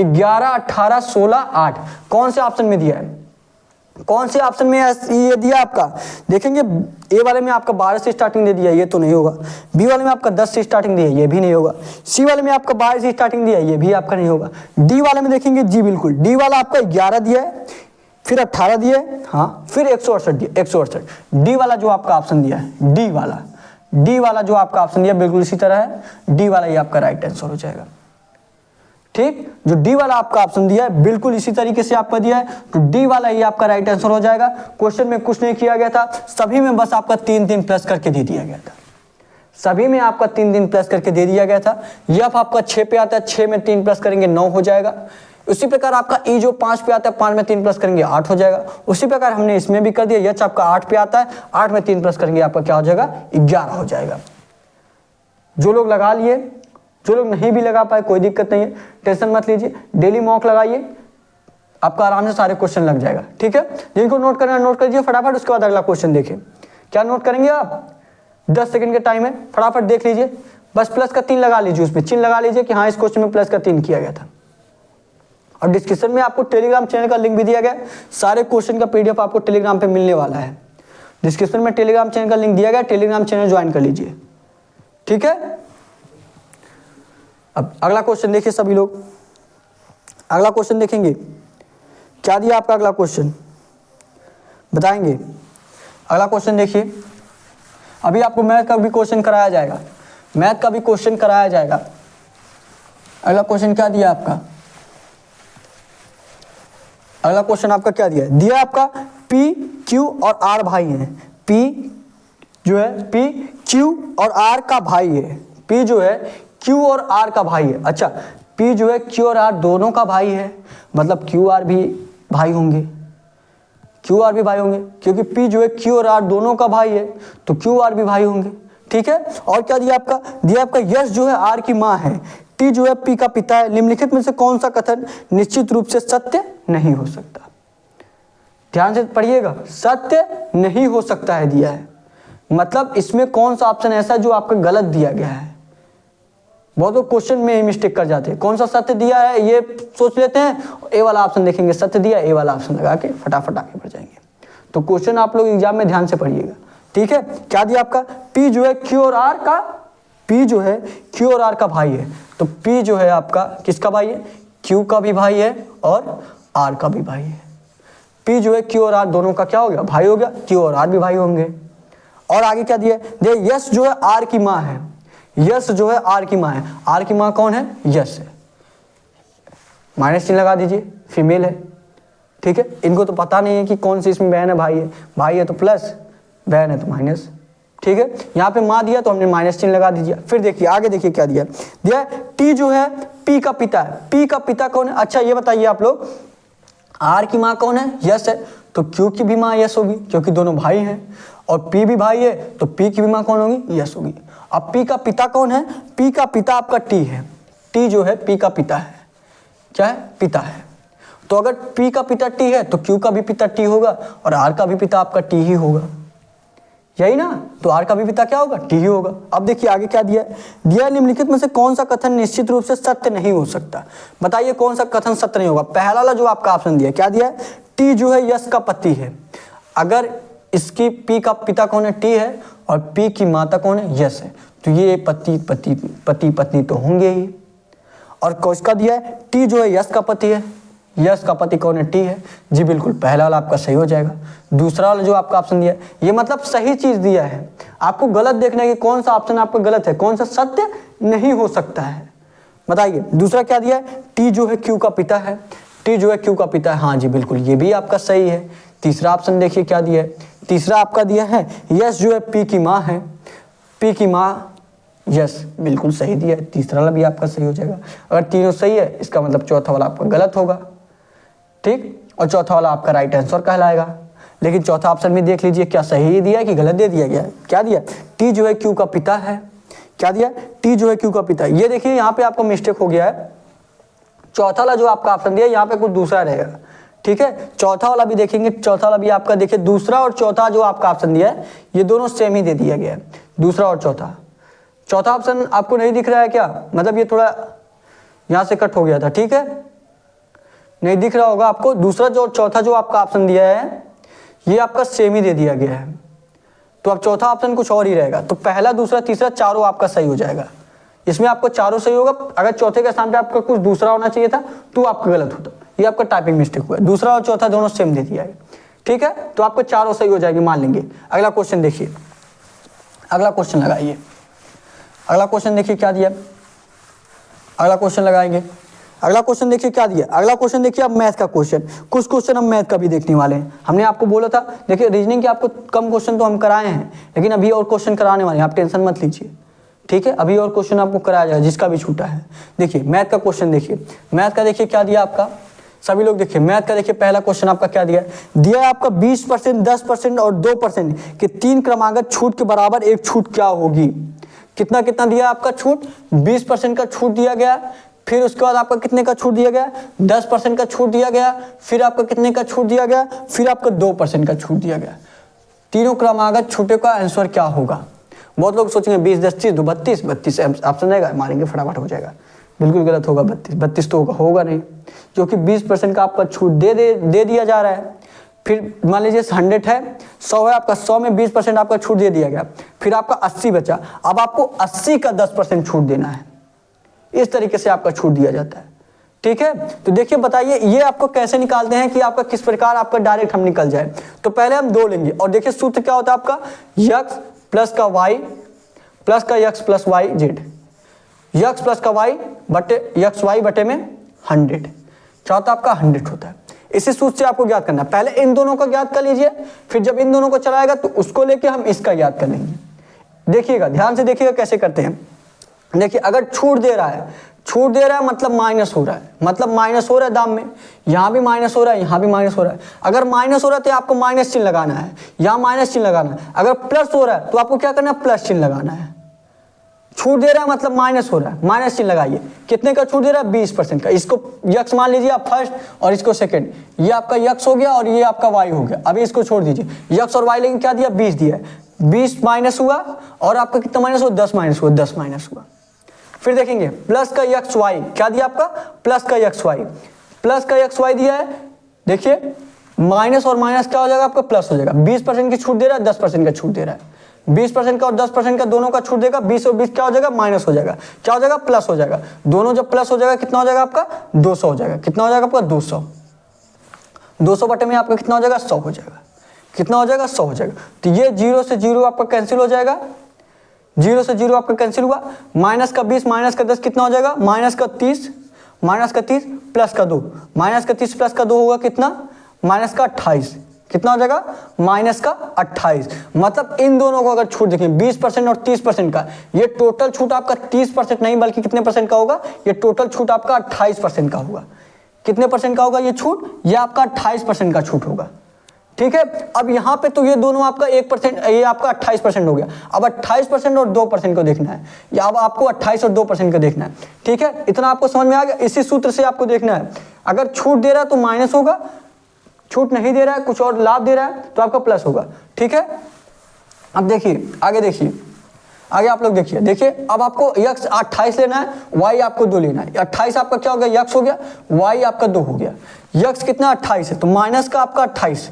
11 18 16 8, कौन से ऑप्शन में दिया है? कौन से ऑप्शन में ये दिया आपका? देखेंगे ए वाले में आपका 12 से स्टार्टिंग दे दिया, ये तो नहीं होगा। बी वाले में आपका 10 से स्टार्टिंग दिया, ये भी नहीं होगा। सी वाले में आपका 12 से स्टार्टिंग दिया, ये भी आपका नहीं होगा। डी वाले में देखेंगे, जी बिल्कुल, डी वाला आपका 11 दिया है, फिर 18 दिया है, हाँ, फिर 168 दिया, 168। डी वाला जो आपका ऑप्शन दिया है, डी वाला जो आपका ऑप्शन दिया बिल्कुल इसी तरह है, डी वाला ही आपका राइट आंसर हो जाएगा। ठीक, जो डी वाला आपका ऑप्शन दिया है बिल्कुल इसी तरीके से आपका दिया है, तो डी वाला ही आपका राइट आंसर हो जाएगा। क्वेश्चन में कुछ नहीं किया गया था, सभी में बस आपका 3 प्लस करके दे दिया गया था, सभी में आपका 3 प्लस करके दे दिया गया था। यफ आपका 6 पे आता है, 6 में 3 प्लस करेंगे 9 हो जाएगा। उसी प्रकार आपका ई जो 5 पे आता है, 5 में 3 प्लस करेंगे 8 हो जाएगा। उसी प्रकार हमने इसमें भी कर दिया, यच आपका 8 पे आता है, 8 में 3 प्लस करेंगे आपका क्या हो जाएगा? 11 हो जाएगा। जो लोग लगा लिए, जो लोग नहीं भी लगा पाए कोई दिक्कत नहीं है, टेंशन मत लीजिए, डेली मॉक लगाइए, आपका आराम से सारे क्वेश्चन लग जाएगा। ठीक है, जिनको नोट करना नोट कर लीजिए फटाफट, उसके बाद अगला क्वेश्चन देखिए। क्या नोट करेंगे आप? 10 सेकंड का टाइम है, फटाफट देख लीजिए, बस प्लस का 3 लगा लीजिए, उसमें चिन्ह लगा लीजिए कि हाँ इस क्वेश्चन में प्लस का 3 किया गया था। और डिस्क्रिप्शन में आपको टेलीग्राम चैनल का लिंक भी दिया गया है, सारे क्वेश्चन का पीडीएफ आपको टेलीग्राम पे मिलने वाला है। डिस्क्रिप्शन में टेलीग्राम चैनल का लिंक दिया गया, टेलीग्राम चैनल ज्वाइन कर लीजिए। ठीक है, अब अगला क्वेश्चन देखिए सभी लोग, अगला क्वेश्चन देखेंगे क्या दिया आपका। अगला क्वेश्चन बताएंगे, अगला क्वेश्चन देखिए। अभी आपको मैथ का भी क्वेश्चन कराया जाएगा, मैथ का भी क्वेश्चन कराया जाएगा। अगला क्वेश्चन क्या दिया आपका? अगला क्वेश्चन आपका क्या दिया है? दिया आपका पी क्यू और आर भाई हैं, पी जो है पी क्यू और आर का भाई है, पी जो है क्यू और आर का भाई है। अच्छा, पी जो है क्यू और आर दोनों का भाई है, मतलब क्यू आर भी भाई होंगे, क्यू आर भी भाई होंगे, क्योंकि पी जो है क्यू और आर दोनों का भाई है, तो क्यू आर भी भाई होंगे। ठीक है, और क्या दिया आपका यश जो है आर की माँ है, टी जो है पी का पिता है। निम्नलिखित में से कौन सा कथन निश्चित रूप से सत्य नहीं हो सकता? ध्यान से पढ़िएगा, सत्य नहीं हो सकता है दिया है, मतलब इसमें कौन सा ऑप्शन ऐसा जो आपका गलत दिया गया है। बहुत लोग क्वेश्चन में ही मिस्टेक कर जाते हैं, कौन सा सत्य दिया है ये सोच लेते हैं, ए वाला ऑप्शन देखेंगे सत्य दिया, ए वाला ऑप्शन लगा के फटाफट आगे बढ़ जाएंगे। तो क्वेश्चन आप लोग एग्जाम में ध्यान से पढ़िएगा। ठीक है, क्या दिया आपका, पी जो है क्यू और आर का, पी जो है क्यू और आर का भाई है, तो पी जो है आपका किसका भाई है, क्यू का भी भाई है और आर का भी भाई है। पी जो है क्यू और आर दोनों का क्या हो गया, भाई हो गया, क्यू और आर भी भाई होंगे। और आगे क्या दिया है, यश जो है आर की माँ है, यश जो है आर की माँ है, आर की माँ कौन है, यश है, माइनस चिन्ह लगा दीजिए, फीमेल है। ठीक है, इनको तो पता नहीं है कि कौन सी इसमें बहन है भाई है तो प्लस, बहन है तो माइनस। ठीक है, यहाँ पे माँ दिया तो हमने माइनस चिन्ह लगा दीजिए। फिर देखिए आगे, देखिए क्या दिया टी जो है पी का पिता है, पी का पिता कौन है, अच्छा ये बताइए आप लोग, आर की माँ कौन है, यश है, तो क्यू की भी माँ यश होगी क्योंकि दोनों भाई हैं, और पी भी भाई है तो पी की भी माँ कौन होगी, यश होगी। अब पी का पिता कौन है, पी का पिता आपका टी है, टी जो है पी का पिता है, क्या है, पिता है। तो अगर पी का पिता टी है तो क्यू का भी पिता टी होगा और आर का भी पिता आपका टी ही होगा, यही ना, तो आर का भी पिता क्या होगा, टी ही होगा। अब देखिए आगे क्या दिया है, निम्नलिखित में से कौन सा कथन निश्चित रूप से सत्य नहीं हो सकता? बताइए कौन सा कथन सत्य नहीं होगा। पहला वाला जो आपका ऑप्शन दिया, क्या दिया है, टी जो है यश का पति है, अगर इसकी पी का पिता कौन है, टी है, और पी की माता कौन है, यश है, तो ये पति पत्नी तो होंगे ही। और किसका दिया है, टी जो है यश का पति है, यश का पति कौन है, टी है, जी बिल्कुल पहला वाला आपका सही हो जाएगा। दूसरा वाला जो आपका ऑप्शन दिया है ये मतलब सही चीज दिया है, आपको गलत देखना है कि कौन सा ऑप्शन आपका गलत है, कौन सा सत्य नहीं हो सकता है। बताइए दूसरा क्या दिया है, टी जो है क्यू का पिता है, टी जो है क्यू का पिता है, हाँ जी बिल्कुल ये भी आपका सही है। तीसरा ऑप्शन देखिए क्या दिया है, तीसरा आपका दिया है यश जो है पी की माँ है, पी की माँ यस, बिल्कुल सही दिया है, तीसरा वाला भी आपका सही हो जाएगा। अगर तीनों सही है इसका मतलब चौथा वाला आपका गलत होगा, ठीक, और चौथा वाला आपका राइट आंसर कहलाएगा। लेकिन चौथा ऑप्शन में देख लीजिए क्या सही दिया है कि गलत दे दिया गया है। क्या दिया, टी जो है क्यू का पिता है, क्या दिया, टी जो है क्यू का पिता है। ये देखिए यहाँ पे आपको मिस्टेक हो गया है, चौथा वाला जो आपका ऑप्शन दिया है यहाँ पे कुछ दूसरा रहेगा। ठीक है, चौथा वाला भी देखेंगे, चौथा वाला भी आपका देखिए दूसरा और चौथा जो आपका ऑप्शन दिया है ये दोनों सेम ही दे दिया गया है, दूसरा और चौथा। चौथा ऑप्शन आपको नहीं दिख रहा है क्या, मतलब ये थोड़ा यहाँ से कट हो गया था, ठीक है, नहीं दिख रहा होगा आपको। दूसरा जो चौथा जो आपका ऑप्शन दिया है ये आपका सेम ही दे दिया गया है, तो अब चौथा ऑप्शन कुछ और ही रहेगा। तो पहला दूसरा तीसरा चारों आपका सही हो जाएगा, इसमें आपको चारों सही होगा। अगर चौथे के स्थान पे आपका कुछ दूसरा होना चाहिए था तो आपका गलत होता, ये आपका टाइपिंग मिस्टेक हुआ है। दूसरा और चौथा दोनों सेम दे दिया है, ठीक है, तो आपको चारों सही हो जाएगी मान लेंगे। अगला क्वेश्चन देखिए, अगला क्वेश्चन लगाइए, अगला क्वेश्चन देखिए क्या दिया, अगला क्वेश्चन लगाएंगे। अगला क्वेश्चन देखिए क्या दिया, अगला क्वेश्चन देखिए अब मैथ का क्वेश्चन, कुछ क्वेश्चन हम मैथ का भी देखने वाले हैं। हमने आपको बोला था देखिए रीजनिंग के आपको कम क्वेश्चन तो हम कराए हैं, लेकिन अभी और क्वेश्चन कराने वाले हैं, आप टेंशन मत लीजिए, ठीक है, अभी और क्वेश्चन आपको कराया जाएगा जिसका भी छूटा है। देखिए मैथ का क्वेश्चन देखिए, मैथ का देखिए क्या दिया आपका, सभी लोग देखिए मैथ का देखिए पहला क्वेश्चन आपका क्या दिया है आपका 20%, 10% और 2% के 3 क्रमागत छूट के बराबर एक छूट क्या होगी। कितना कितना दिया आपका छूट, 20% का छूट दिया गया, फिर उसके बाद आपका कितने का छूट दिया गया, 10% का छूट दिया गया, फिर आपका कितने का छूट दिया गया, फिर आपका 2% का छूट दिया गया। तीनों क्रमागत छूटे का आंसर क्या होगा। बहुत लोग सोचेंगे 20, 10, 30, 32, 32 ऑप्शन रहेगा, मारेंगे फटाफट हो जाएगा, बिल्कुल गलत होगा। 32 तो होगा नहीं, क्योंकि 20% का आपका छूट दे दिया जा रहा है। फिर मान लीजिए 100 है, 100 है आपका, 100 में 20% आपका छूट दे दिया गया, फिर आपका 80 बचा, अब आपको 80 का 10% छूट देना है। इस तरीके से आपका छूट दिया जाता है, ठीक है। तो देखिए बताइए ये आपको कैसे निकालते हैं कि आपका किस प्रकार आपका डायरेक्ट हम निकल जाए। तो पहले हम 2 लेंगे और देखिए सूत्र क्या होता है आपका, यक्स प्लस का वाई प्लस का x plus y z, x plus का वाई बटे यक्स वाई बटे में 100, क्या होता है आपका 100 होता है। इसी सूत्र से आपको ज्ञात करना है, पहले इन दोनों को ज्ञात कर लीजिए, फिर जब इन दोनों को चलाएगा तो उसको लेके हम इसका ज्ञात कर लेंगे। देखिएगा ध्यान से देखिएगा कैसे करते हैं। देखिए अगर छूट दे रहा है छूट दे रहा है मतलब माइनस हो रहा है, मतलब माइनस हो रहा है दाम में, यहाँ भी माइनस हो रहा है, यहाँ भी माइनस हो रहा है। अगर माइनस हो रहा है तो आपको माइनस चिन्ह लगाना है, यहाँ माइनस चिन्ह लगाना है। अगर प्लस हो रहा है तो आपको क्या करना है, प्लस चिन्ह लगाना है। छूट दे रहा है मतलब माइनस हो रहा है, माइनस चिन्ह लगाइए। कितने का छूट दे रहा है, 20% का। इसको यक्स मान लीजिए आप फर्स्ट और इसको सेकंड, ये आपका यक्स हो गया और ये आपका वाई हो गया। अभी इसको छोड़ दीजिए, यक्स और वाई लेकिन क्या दिया, 20 दिया है। 20 माइनस हुआ और आपका कितना माइनस हुआ, 10 माइनस हुआ, 10 माइनस हुआ। फिर देखेंगे प्लस का यक्स वाई, क्या दिया आपका, प्लस का यक्स वाई, प्लस का यक्स वाई दिया है। देखिए माइनस और माइनस क्या हो जाएगा आपका, प्लस हो जाएगा। 20% की छूट दे रहा है, 10% का छूट दे रहा है। 20% का और 10% का दोनों का छूट देगा, 20 और 20 क्या हो जाएगा, माइनस हो जाएगा। क्या हो जाएगा, प्लस हो जाएगा। दोनों जब प्लस हो जाएगा कितना हो जाएगा आपका, 200 हो जाएगा। कितना हो जाएगा आपका, 200। 200 बटे में आपका कितना हो जाएगा, 100 हो जाएगा। कितना हो जाएगा, 100 हो जाएगा। तो ये 0 से 0 आपका कैंसिल हो जाएगा, 0 से 0 आपका कैंसिल हुआ। माइनस का 20 माइनस का 10 कितना हो जाएगा, माइनस का 30, माइनस का 30 प्लस का 2, माइनस का 30 प्लस का 2 होगा कितना, माइनस का 28। कितना हो जाएगा, माइनस का 28। मतलब इन दोनों को अगर छूट देखें 20% और 30% का, ये टोटल छूट आपका 30% नहीं बल्कि कितने परसेंट का होगा, ये टोटल छूट आपका 28% का होगा। कितने परसेंट का होगा ये छूट, ये आपका 28% का छूट होगा। ठीक है, अब यहाँ पे तो ये दोनों आपका 1%, ये आपका 28% हो गया। अब 28% और 2% को देखना है, या अब आपको 28 और 2% को देखना है। ठीक है, इतना आपको समझ में आ गया। इसी सूत्र से आपको देखना है, अगर छूट दे रहा है तो माइनस होगा, छूट नहीं दे रहा है, कुछ और लाभ दे रहा है तो आपका प्लस होगा। ठीक है, अब देखिए आगे, देखिए आगे आप लोग देखिए। देखिए अब आपको यक्स 28 लेना है, वाई आपको 2 लेना है। 28 आपका क्या हो गया, यक्स हो गया, वाई आपका 2 हो गया। यक्स कितना 28 है तो माइनस का आपका 28,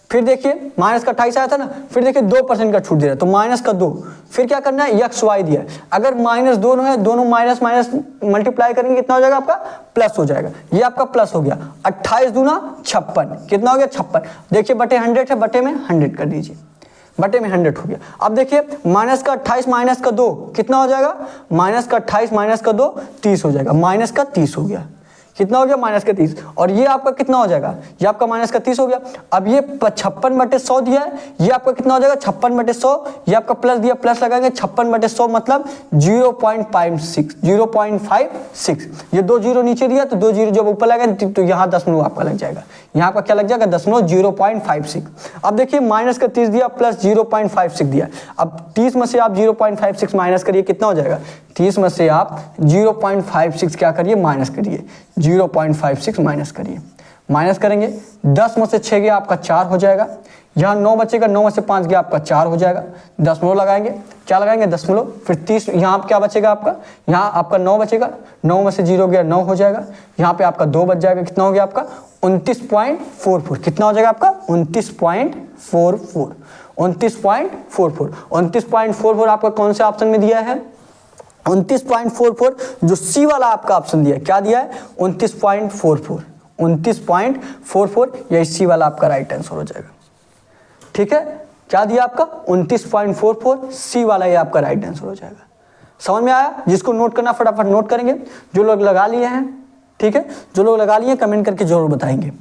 फिर देखिए माइनस का 28 आया था ना, फिर देखिए 2% का छूट दे रहा है तो माइनस का 2, फिर क्या करना है, यक्स वाई दिया है। अगर माइनस दोनों है, दोनों माइनस माइनस मल्टीप्लाई करेंगे कितना हो जाएगा आपका, प्लस हो जाएगा। ये आपका प्लस हो गया। 28 दूना 56, कितना हो गया, 56। देखिए बटे 100 है, बटे में 100 कर दीजिए, बटे में 100 हो गया। अब देखिए माइनस का 28 माइनस का 2 कितना हो जाएगा, माइनस का 28 माइनस का 2 30 हो जाएगा, माइनस का 30 हो गया। कितना हो गया, माइनस का 30। और ये आपका कितना हो जाएगा, ये आपका माइनस का 30 हो गया। अब ये 56 बटे 100 दिया है, ये आपका कितना हो जाएगा, 56 बटे 100। ये आपका प्लस दिया, प्लस लगाएंगे 56 बटे 100 मतलब 0.56, 0.56। ये 2 जीरो नीचे दिया तो 2 जीरो जब ऊपर लगाएंगे तो यहाँ दशमलव आपका लग जाएगा, यहाँ आपका क्या लग जाएगा, दशमलव 0.56। अब देखिए माइनस का 30 दिया, प्लस 0.56 दिया। अब 30 में से आप 0.56 माइनस करिए, कितना हो जाएगा, 30 में से आप 0.56 क्या करिए, माइनस करिए, 0.56 माइनस करिए। माइनस करेंगे 10 में से 6 गया आपका 4 हो जाएगा। यहाँ 9 बचेगा, 9 में से 5 गया आपका 4 हो जाएगा। दशमलव लगाएंगे, क्या लगाएंगे, दशमलव। फिर 30 यहाँ क्या बचेगा आपका, यहाँ आपका 9 बचेगा, 9 में से 0 गया 9 हो जाएगा। यहाँ पे आपका 2 बच जाएगा, कितना हो गया आपका 29.44। कितना हो जाएगा आपका 29.44, 29.44। 29.44 आपका कौन से ऑप्शन में दिया है, 29.44 जो सी वाला आपका ऑप्शन दिया है। क्या दिया है, 29.44, 29.44 यही सी वाला आपका राइट आंसर हो जाएगा। ठीक है, क्या दिया आपका 29.44, सी वाला ये आपका राइट आंसर हो जाएगा। समझ में आया, जिसको नोट करना फटाफट नोट करेंगे, जो लोग लगा लिए हैं। ठीक है, जो लोग लगा लिए कमेंट करके जरूर बताएंगे,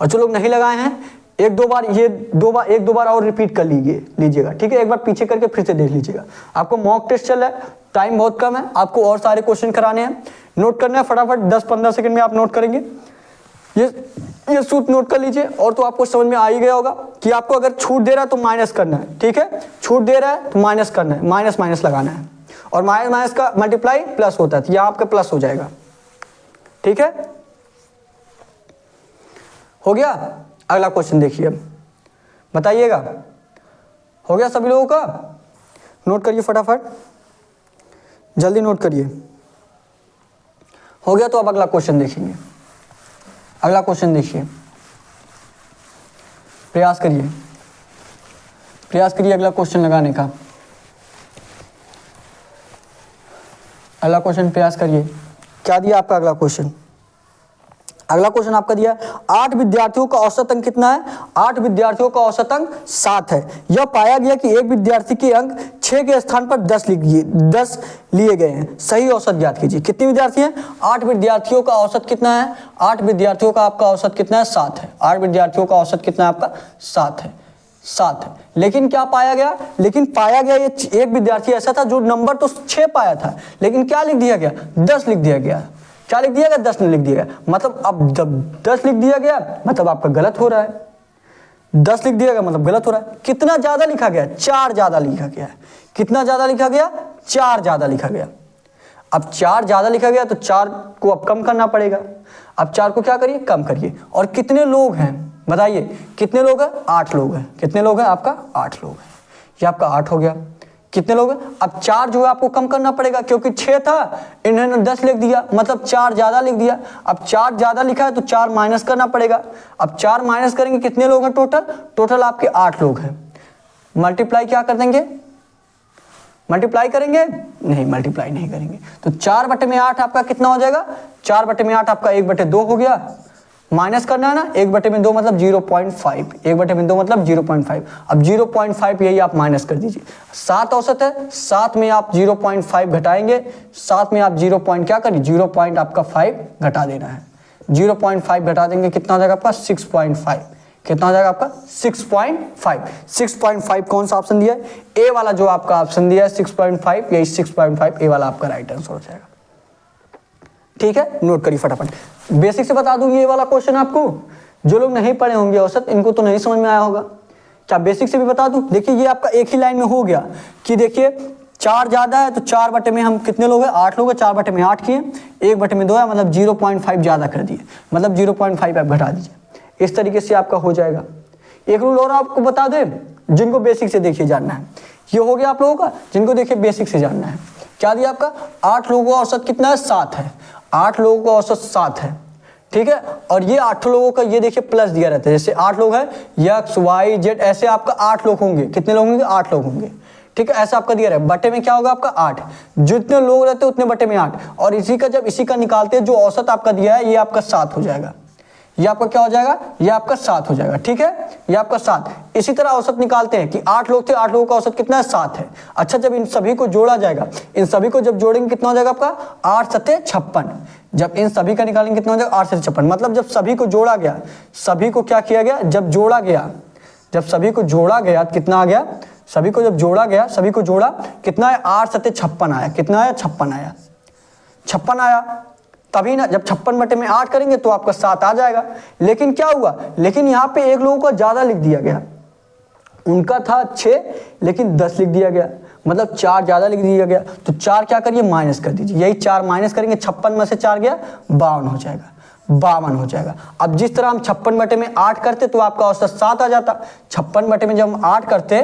और जो लोग नहीं लगाए हैं एक दो बार और रिपीट कर लीजिएगा। ठीक है, एक बार पीछे करके फिर से देख लीजिएगा। आपको मॉक टेस्ट चल रहा है, टाइम बहुत कम है, आपको और सारे क्वेश्चन कराने हैं। नोट करना है फटाफट, 10-15 सेकंड में आप नोट करेंगे। ये सूत्र नोट कर लीजिए। और तो आपको समझ में आ ही गया होगा कि आपको अगर छूट दे रहा है तो माइनस करना है। ठीक है, छूट दे रहा है तो माइनस करना है, माइनस माइनस लगाना है, और माइनस माइनस का मल्टीप्लाई प्लस होता है, तो यहाँ आपका प्लस हो जाएगा। ठीक है, हो गया। अगला क्वेश्चन देखिए, बताइएगा। हो गया सभी लोगों का, नोट करिए फटाफट, जल्दी नोट करिए। हो गया तो अब अगला क्वेश्चन देखेंगे। अगला क्वेश्चन देखिए, प्रयास करिए अगला क्वेश्चन लगाने का। अगला क्वेश्चन प्रयास करिए। क्या दिया आपका अगला क्वेश्चन, अगला क्वेश्चन आपका दिया 8 विद्यार्थियों का औसत अंक कितना है, 8 विद्यार्थियों का औसत अंक 7 है। यह पाया गया कि एक विद्यार्थी के अंक 6 के स्थान पर 10 लिए गए हैं, सही औसत ज्ञात कीजिए। कितने विद्यार्थी हैं, 8 विद्यार्थियों का औसत कितना है, 8 विद्यार्थियों का आपका औसत कितना है, 7 है। 8 विद्यार्थियों का औसत कितना है आपका, 7 है। 7 है। लेकिन क्या पाया गया, लेकिन पाया गया ये एक विद्यार्थी ऐसा था जो नंबर तो 6 पाया था, लेकिन क्या लिख दिया गया, 10 लिख दिया गया। क्या लिख दिया गया, 10 लिख दिया गया। मतलब अब जब 10 लिख दिया गया मतलब आपका गलत हो रहा है, 10 लिख दिया गया मतलब गलत हो रहा है। कितना ज्यादा लिखा गया, 4 ज्यादा लिखा गया है। कितना ज्यादा लिखा गया, 4 ज्यादा लिखा गया। अब 4 ज्यादा लिखा गया तो 4 को अब कम करना पड़ेगा। अब 4 को क्या करिए, कम करिए। और कितने लोग हैं बताइए, कितने लोग हैं, 8 लोग हैं। कितने लोग हैं, आपका 8 लोग हैं। ये आपका 8 हो गया। कितने लोग हैं, अब 4 जो है आपको कम करना पड़ेगा, क्योंकि 6 था इन्होंने 10 लिख दिया, मतलब 4 ज्यादा लिख दिया। अब 4 ज्यादा लिखा है तो 4 माइनस करना पड़ेगा। अब 4 माइनस करेंगे, कितने लोग हैं टोटल, टोटल आपके 8 लोग हैं। मल्टीप्लाई क्या कर देंगे, मल्टीप्लाई करेंगे, नहीं मल्टीप्लाई नहीं करेंगे। तो 4/8 आपका कितना हो जाएगा, 4/8 आपका 1/2 हो गया। माइनस करना है ना, 1/2 मतलब 0.5, 1/2 मतलब 0.5। अब 0.5 यही आप माइनस कर दीजिए। 7 औसत है, 7 में आप 0.5 घटाएंगे, 7 में आप 0. क्या करिए, 0. आपका 5 घटा देना है। 0.5 घटा देंगे, कितना हो जाएगा आपका 6.5। कितना हो जाएगा आपका 6.5। 6.5 कौन सा ऑप्शन दिया है, ए वाला जो आपका ऑप्शन दिया है 6.5, यही 6.5 ए वाला आपका राइट आंसर हो जाएगा। ठीक है, नोट करिए फटाफट। बेसिक से बता दूं ये वाला क्वेश्चन आपको, जो लोग नहीं पढ़े होंगे औसत, इनको तो नहीं समझ में आया होगा। क्या बेसिक से भी बता दूं, देखिए ये आपका एक ही लाइन में हो गया कि देखिए 4 ज्यादा है तो 4 में हम कितने लोग हैं, 8 लोग हैं, 4/8 किए, 1/2 है मतलब 0.5 ज्यादा कर दिए, मतलब 0.5 आप घटा दीजिए। इस तरीके से आपका हो जाएगा। एक रूल और आपको बता दें, जिनको बेसिक से देखिए जानना है, ये हो गया आप लोगों का, जिनको देखिए बेसिक से जानना है। क्या दिया आपका, 8 लोगों का औसत कितना है, 7 है। 8 लोगों का औसत 7 है, ठीक है। और ये 8 लोगों का ये देखिए प्लस दिया रहता है, जैसे 8 लोग हैं, एक्स वाई जेड, ऐसे आपका 8 लोग होंगे। कितने लोग होंगे, 8 लोग होंगे, ठीक है। ऐसा आपका दिया रहा है। बटे में क्या होगा आपका 8, जितने लोग रहते हैं उतने बटे में 8। और इसी का जब इसी का निकालते हैं, जो औसत आपका दिया है ये आपका 7 हो जाएगा। ये आपका क्या हो जाएगा, ये आपका 7 हो जाएगा, ठीक है। ये आपका 7। इसी तरह औसत निकालते हैं कि 8 लोग थे, 8 लोगों का औसत कितना है, 7 है। अच्छा, जब इन सभी को जोड़ा जाएगा, इन सभी को जब जोड़ेंगे कितना हो जाएगा आपका 8 सत्ते 56। जब इन सभी का निकालेंगे कितना हो जाएगा 8 सत्ते 56। मतलब जब सभी को जोड़ा गया, सभी को क्या किया गया, जब जोड़ा गया, जब सभी को जोड़ा गया कितना आ गया, सभी को जब जोड़ा गया, सभी को जोड़ा कितना है, 8 सत्ते 56 आया। कितना आया, 56 आया, 56 आया। तभी ना, जब 56/8 करेंगे तो आपका 7 आ जाएगा। लेकिन क्या हुआ, लेकिन यहाँ पे एक लोगों का ज्यादा लिख दिया गया, उनका था 6 लेकिन 10 लिख दिया गया, मतलब 4 ज्यादा लिख दिया गया। तो 4 क्या करिए, माइनस कर दीजिए। यही 4 माइनस करेंगे, 56 में से 4 गया 52 हो जाएगा, 52 हो जाएगा। अब जिस तरह हम 56/8 करते तो आपका औसत 7 आ जाता। 56 में जब हम 8 करते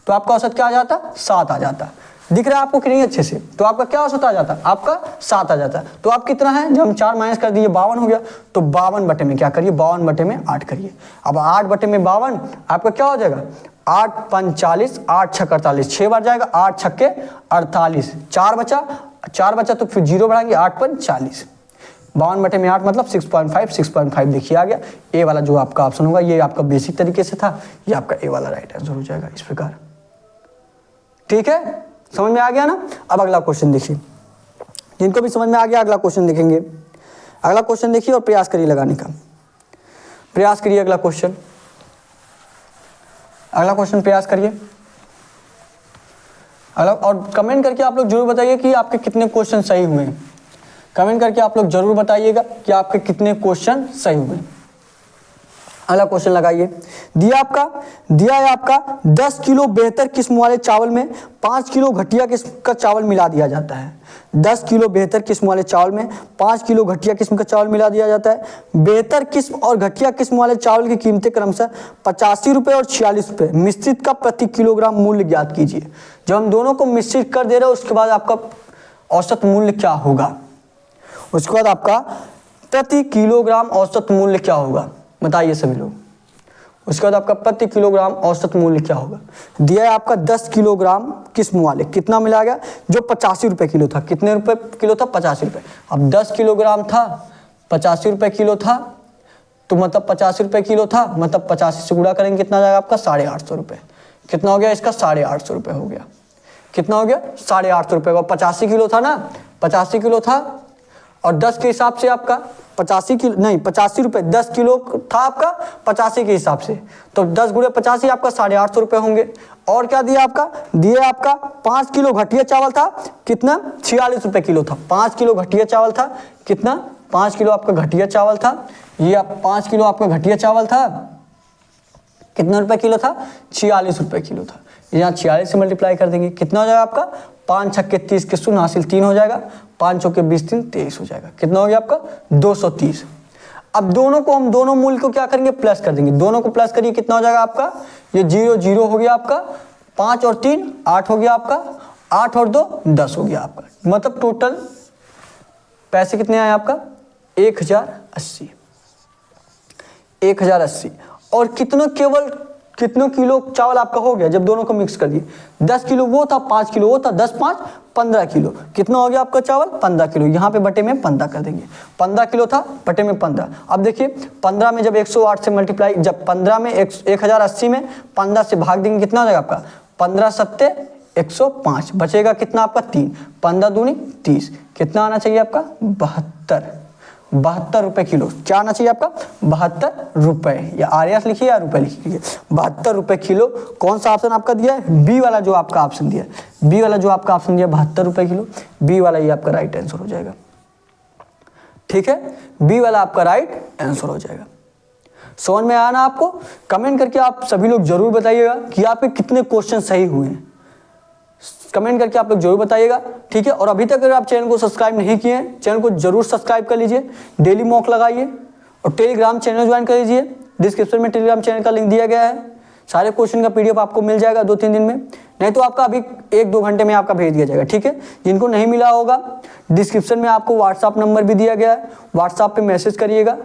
तो आपका औसत क्या आ जाता, 7 आ जाता। दिख रहा है आपको कि नहीं अच्छे से, तो आपका क्या औसत आ जाता, आपका 7 आ जाता। तो आप कितना है, जब हम 4 माइनस कर दिए 52 हो गया। तो 52 क्या करिए, 52/8 करिए। अब 8/52 आपका क्या हो जाएगा, 8 5 40, 8 6 48, 6 बार जाएगा, 8 छक्के 48, 4 बचा, 4 बचा तो फिर 0 बढ़ाएंगे, 8 5 40। 52/8 मतलब 6.5, 6.5 देखिए आ गया। ए वाला जो आपका ऑप्शन होगा, ये आपका बेसिक तरीके से था, ये आपका ए वाला राइट आंसर हो जाएगा इस प्रकार। ठीक है, समझ में आ गया ना। अब अगला क्वेश्चन देखिए, जिनको भी समझ में आ गया अगला क्वेश्चन देखेंगे। अगला क्वेश्चन देखिए और प्रयास करिए लगाने का, प्रयास करिए अगला क्वेश्चन, अगला क्वेश्चन प्रयास करिए अगला। और कमेंट करके आप लोग जरूर बताइए कि आपके कितने क्वेश्चन सही हुए। कमेंट करके आप लोग जरूर बताइएगा कि आपके कितने क्वेश्चन सही हुए। अगला क्वेश्चन लगाइए, दिया है आपका 10 किलो बेहतर किस्म वाले चावल में 5 किलो घटिया किस्म का चावल मिला दिया जाता है। 10 किलो बेहतर किस्म वाले चावल में 5 किलो घटिया किस्म का चावल मिला दिया जाता है। बेहतर किस्म और घटिया किस्म वाले चावल की कीमतें क्रमशः 85 रुपये और 46 रुपये। मिश्रित का प्रति किलोग्राम मूल्य ज्ञात कीजिए। जब हम दोनों को मिश्रित कर दे रहे हैं उसके बाद आपका औसत मूल्य क्या होगा, उसके बाद आपका प्रति किलोग्राम औसत मूल्य क्या होगा, बताइए सभी लोग। उसके बाद आपका प्रति किलोग्राम औसत मूल्य क्या होगा। दिया है आपका 10 किलोग्राम किस्म वाले, कितना मिला गया, जो 85 रुपये किलो था। कितने रुपए किलो था, 85 रुपये। अब 10 किलोग्राम था, 85 रुपये किलो था, तो मतलब 85 रुपये किलो था, मतलब 85 से गुणा करेंगे कितना जाएगा आपका 850 रुपये। कितना हो गया इसका, 850 रुपये हो गया। कितना हो गया, 850 रुपये का। 85 किलो था ना, 85 किलो था, और 10 के हिसाब से आपका 85 किलो नहीं 85 रुपये, 10 किलो था आपका 85 के हिसाब से, तो 10 गुणे 85 आपका 850 रुपये होंगे। और क्या दिया आपका, दिए आपका 5 किलो घटिया चावल था, कितना 46 रुपये किलो था। 5 किलो घटिया चावल था, कितना 5 किलो आपका घटिया चावल था, ये आप 5 किलो आपका घटिया चावल था, कितना रुपए किलो था, 46 रुपये किलो था। यहाँ 46 से मल्टीप्लाई कर देंगे, कितना हो जाएगा आपका 5 छक्के 30 के शून्य हासिल 3 हो जाएगा, 5 चौके 20 3 23 हो जाएगा। कितना हो गया आपका 230। अब दोनों को हम दोनों मूल्य को क्या करेंगे, प्लस कर देंगे। दोनों को प्लस करिए, कितना हो जाएगा आपका, ये 0 0 हो गया आपका, 5 और 3 8 हो गया आपका, 8 और 2 10 हो गया आपका। मतलब टोटल पैसे कितने आए आपका 1080, 1080। और कितना केवल कितनों किलो चावल आपका हो गया जब दोनों को मिक्स कर दिए। 10 किलो वो था, 5 किलो वो था, 10 5 15 किलो। कितना हो गया आपका चावल 15 किलो। यहाँ पे बटे में 15 कर देंगे, 15 किलो था बटे में 15। अब देखिए 15 में जब 108 से मल्टीप्लाई, जब 15 में 1080 में 15 से भाग देंगे, कितना हो जाएगा आपका 15 सत्ते 105, बचेगा कितना आपका 3, 15 दूनी 30। कितना आना चाहिए आपका 72 रुपये किलो। क्या आना चाहिए आपका 72 रुपये, या आरएस लिखिए या रुपए लिखिए, 72 रुपये किलो। कौन सा ऑप्शन आपका दिया है, बी वाला जो आपका ऑप्शन दिया है, बी वाला जो आपका ऑप्शन दिया 72 रुपये किलो, बी वाला ये आपका राइट आंसर हो जाएगा। ठीक है, बी वाला आपका राइट आंसर हो जाएगा। समझ में आया ना आपको। कमेंट करके आप सभी लोग जरूर बताइएगा कि आपके कितने क्वेश्चन सही हुए हैं, कमेंट करके आप लोग जरूर बताइएगा। ठीक है, और अभी तक अगर आप चैनल को सब्सक्राइब नहीं किए हैं, चैनल को जरूर सब्सक्राइब कर लीजिए, डेली मॉक लगाइए और टेलीग्राम चैनल ज्वाइन कर लीजिए। डिस्क्रिप्शन में टेलीग्राम चैनल का लिंक दिया गया है। सारे क्वेश्चन का पीडीएफ आपको मिल जाएगा 2-3 दिन में, नहीं तो आपका अभी 1-2 घंटे में आपका भेज दिया जाएगा। ठीक है, जिनको नहीं मिला होगा डिस्क्रिप्शन में आपको व्हाट्सअप नंबर भी दिया गया है, व्हाट्सअप पे मैसेज करिएगा,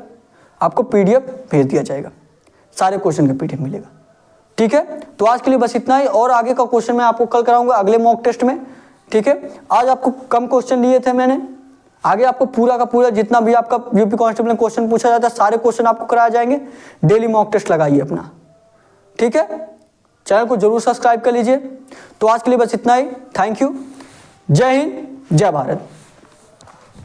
आपको पीडीएफ भेज दिया जाएगा, सारे क्वेश्चन का पीडीएफ मिलेगा। ठीक है, तो आज के लिए बस इतना ही, और आगे का क्वेश्चन मैं आपको कल कराऊंगा अगले मॉक टेस्ट में। ठीक है, आज आपको कम क्वेश्चन लिए थे मैंने, आगे आपको पूरा का पूरा जितना भी आपका यूपी कांस्टेबल में क्वेश्चन पूछा जाता है सारे क्वेश्चन आपको कराए जाएंगे। डेली मॉक टेस्ट लगाइए अपना। ठीक है, चैनल को जरूर सब्सक्राइब कर लीजिए। तो आज के लिए बस इतना ही, थैंक यू, जय हिंद, जय भारत।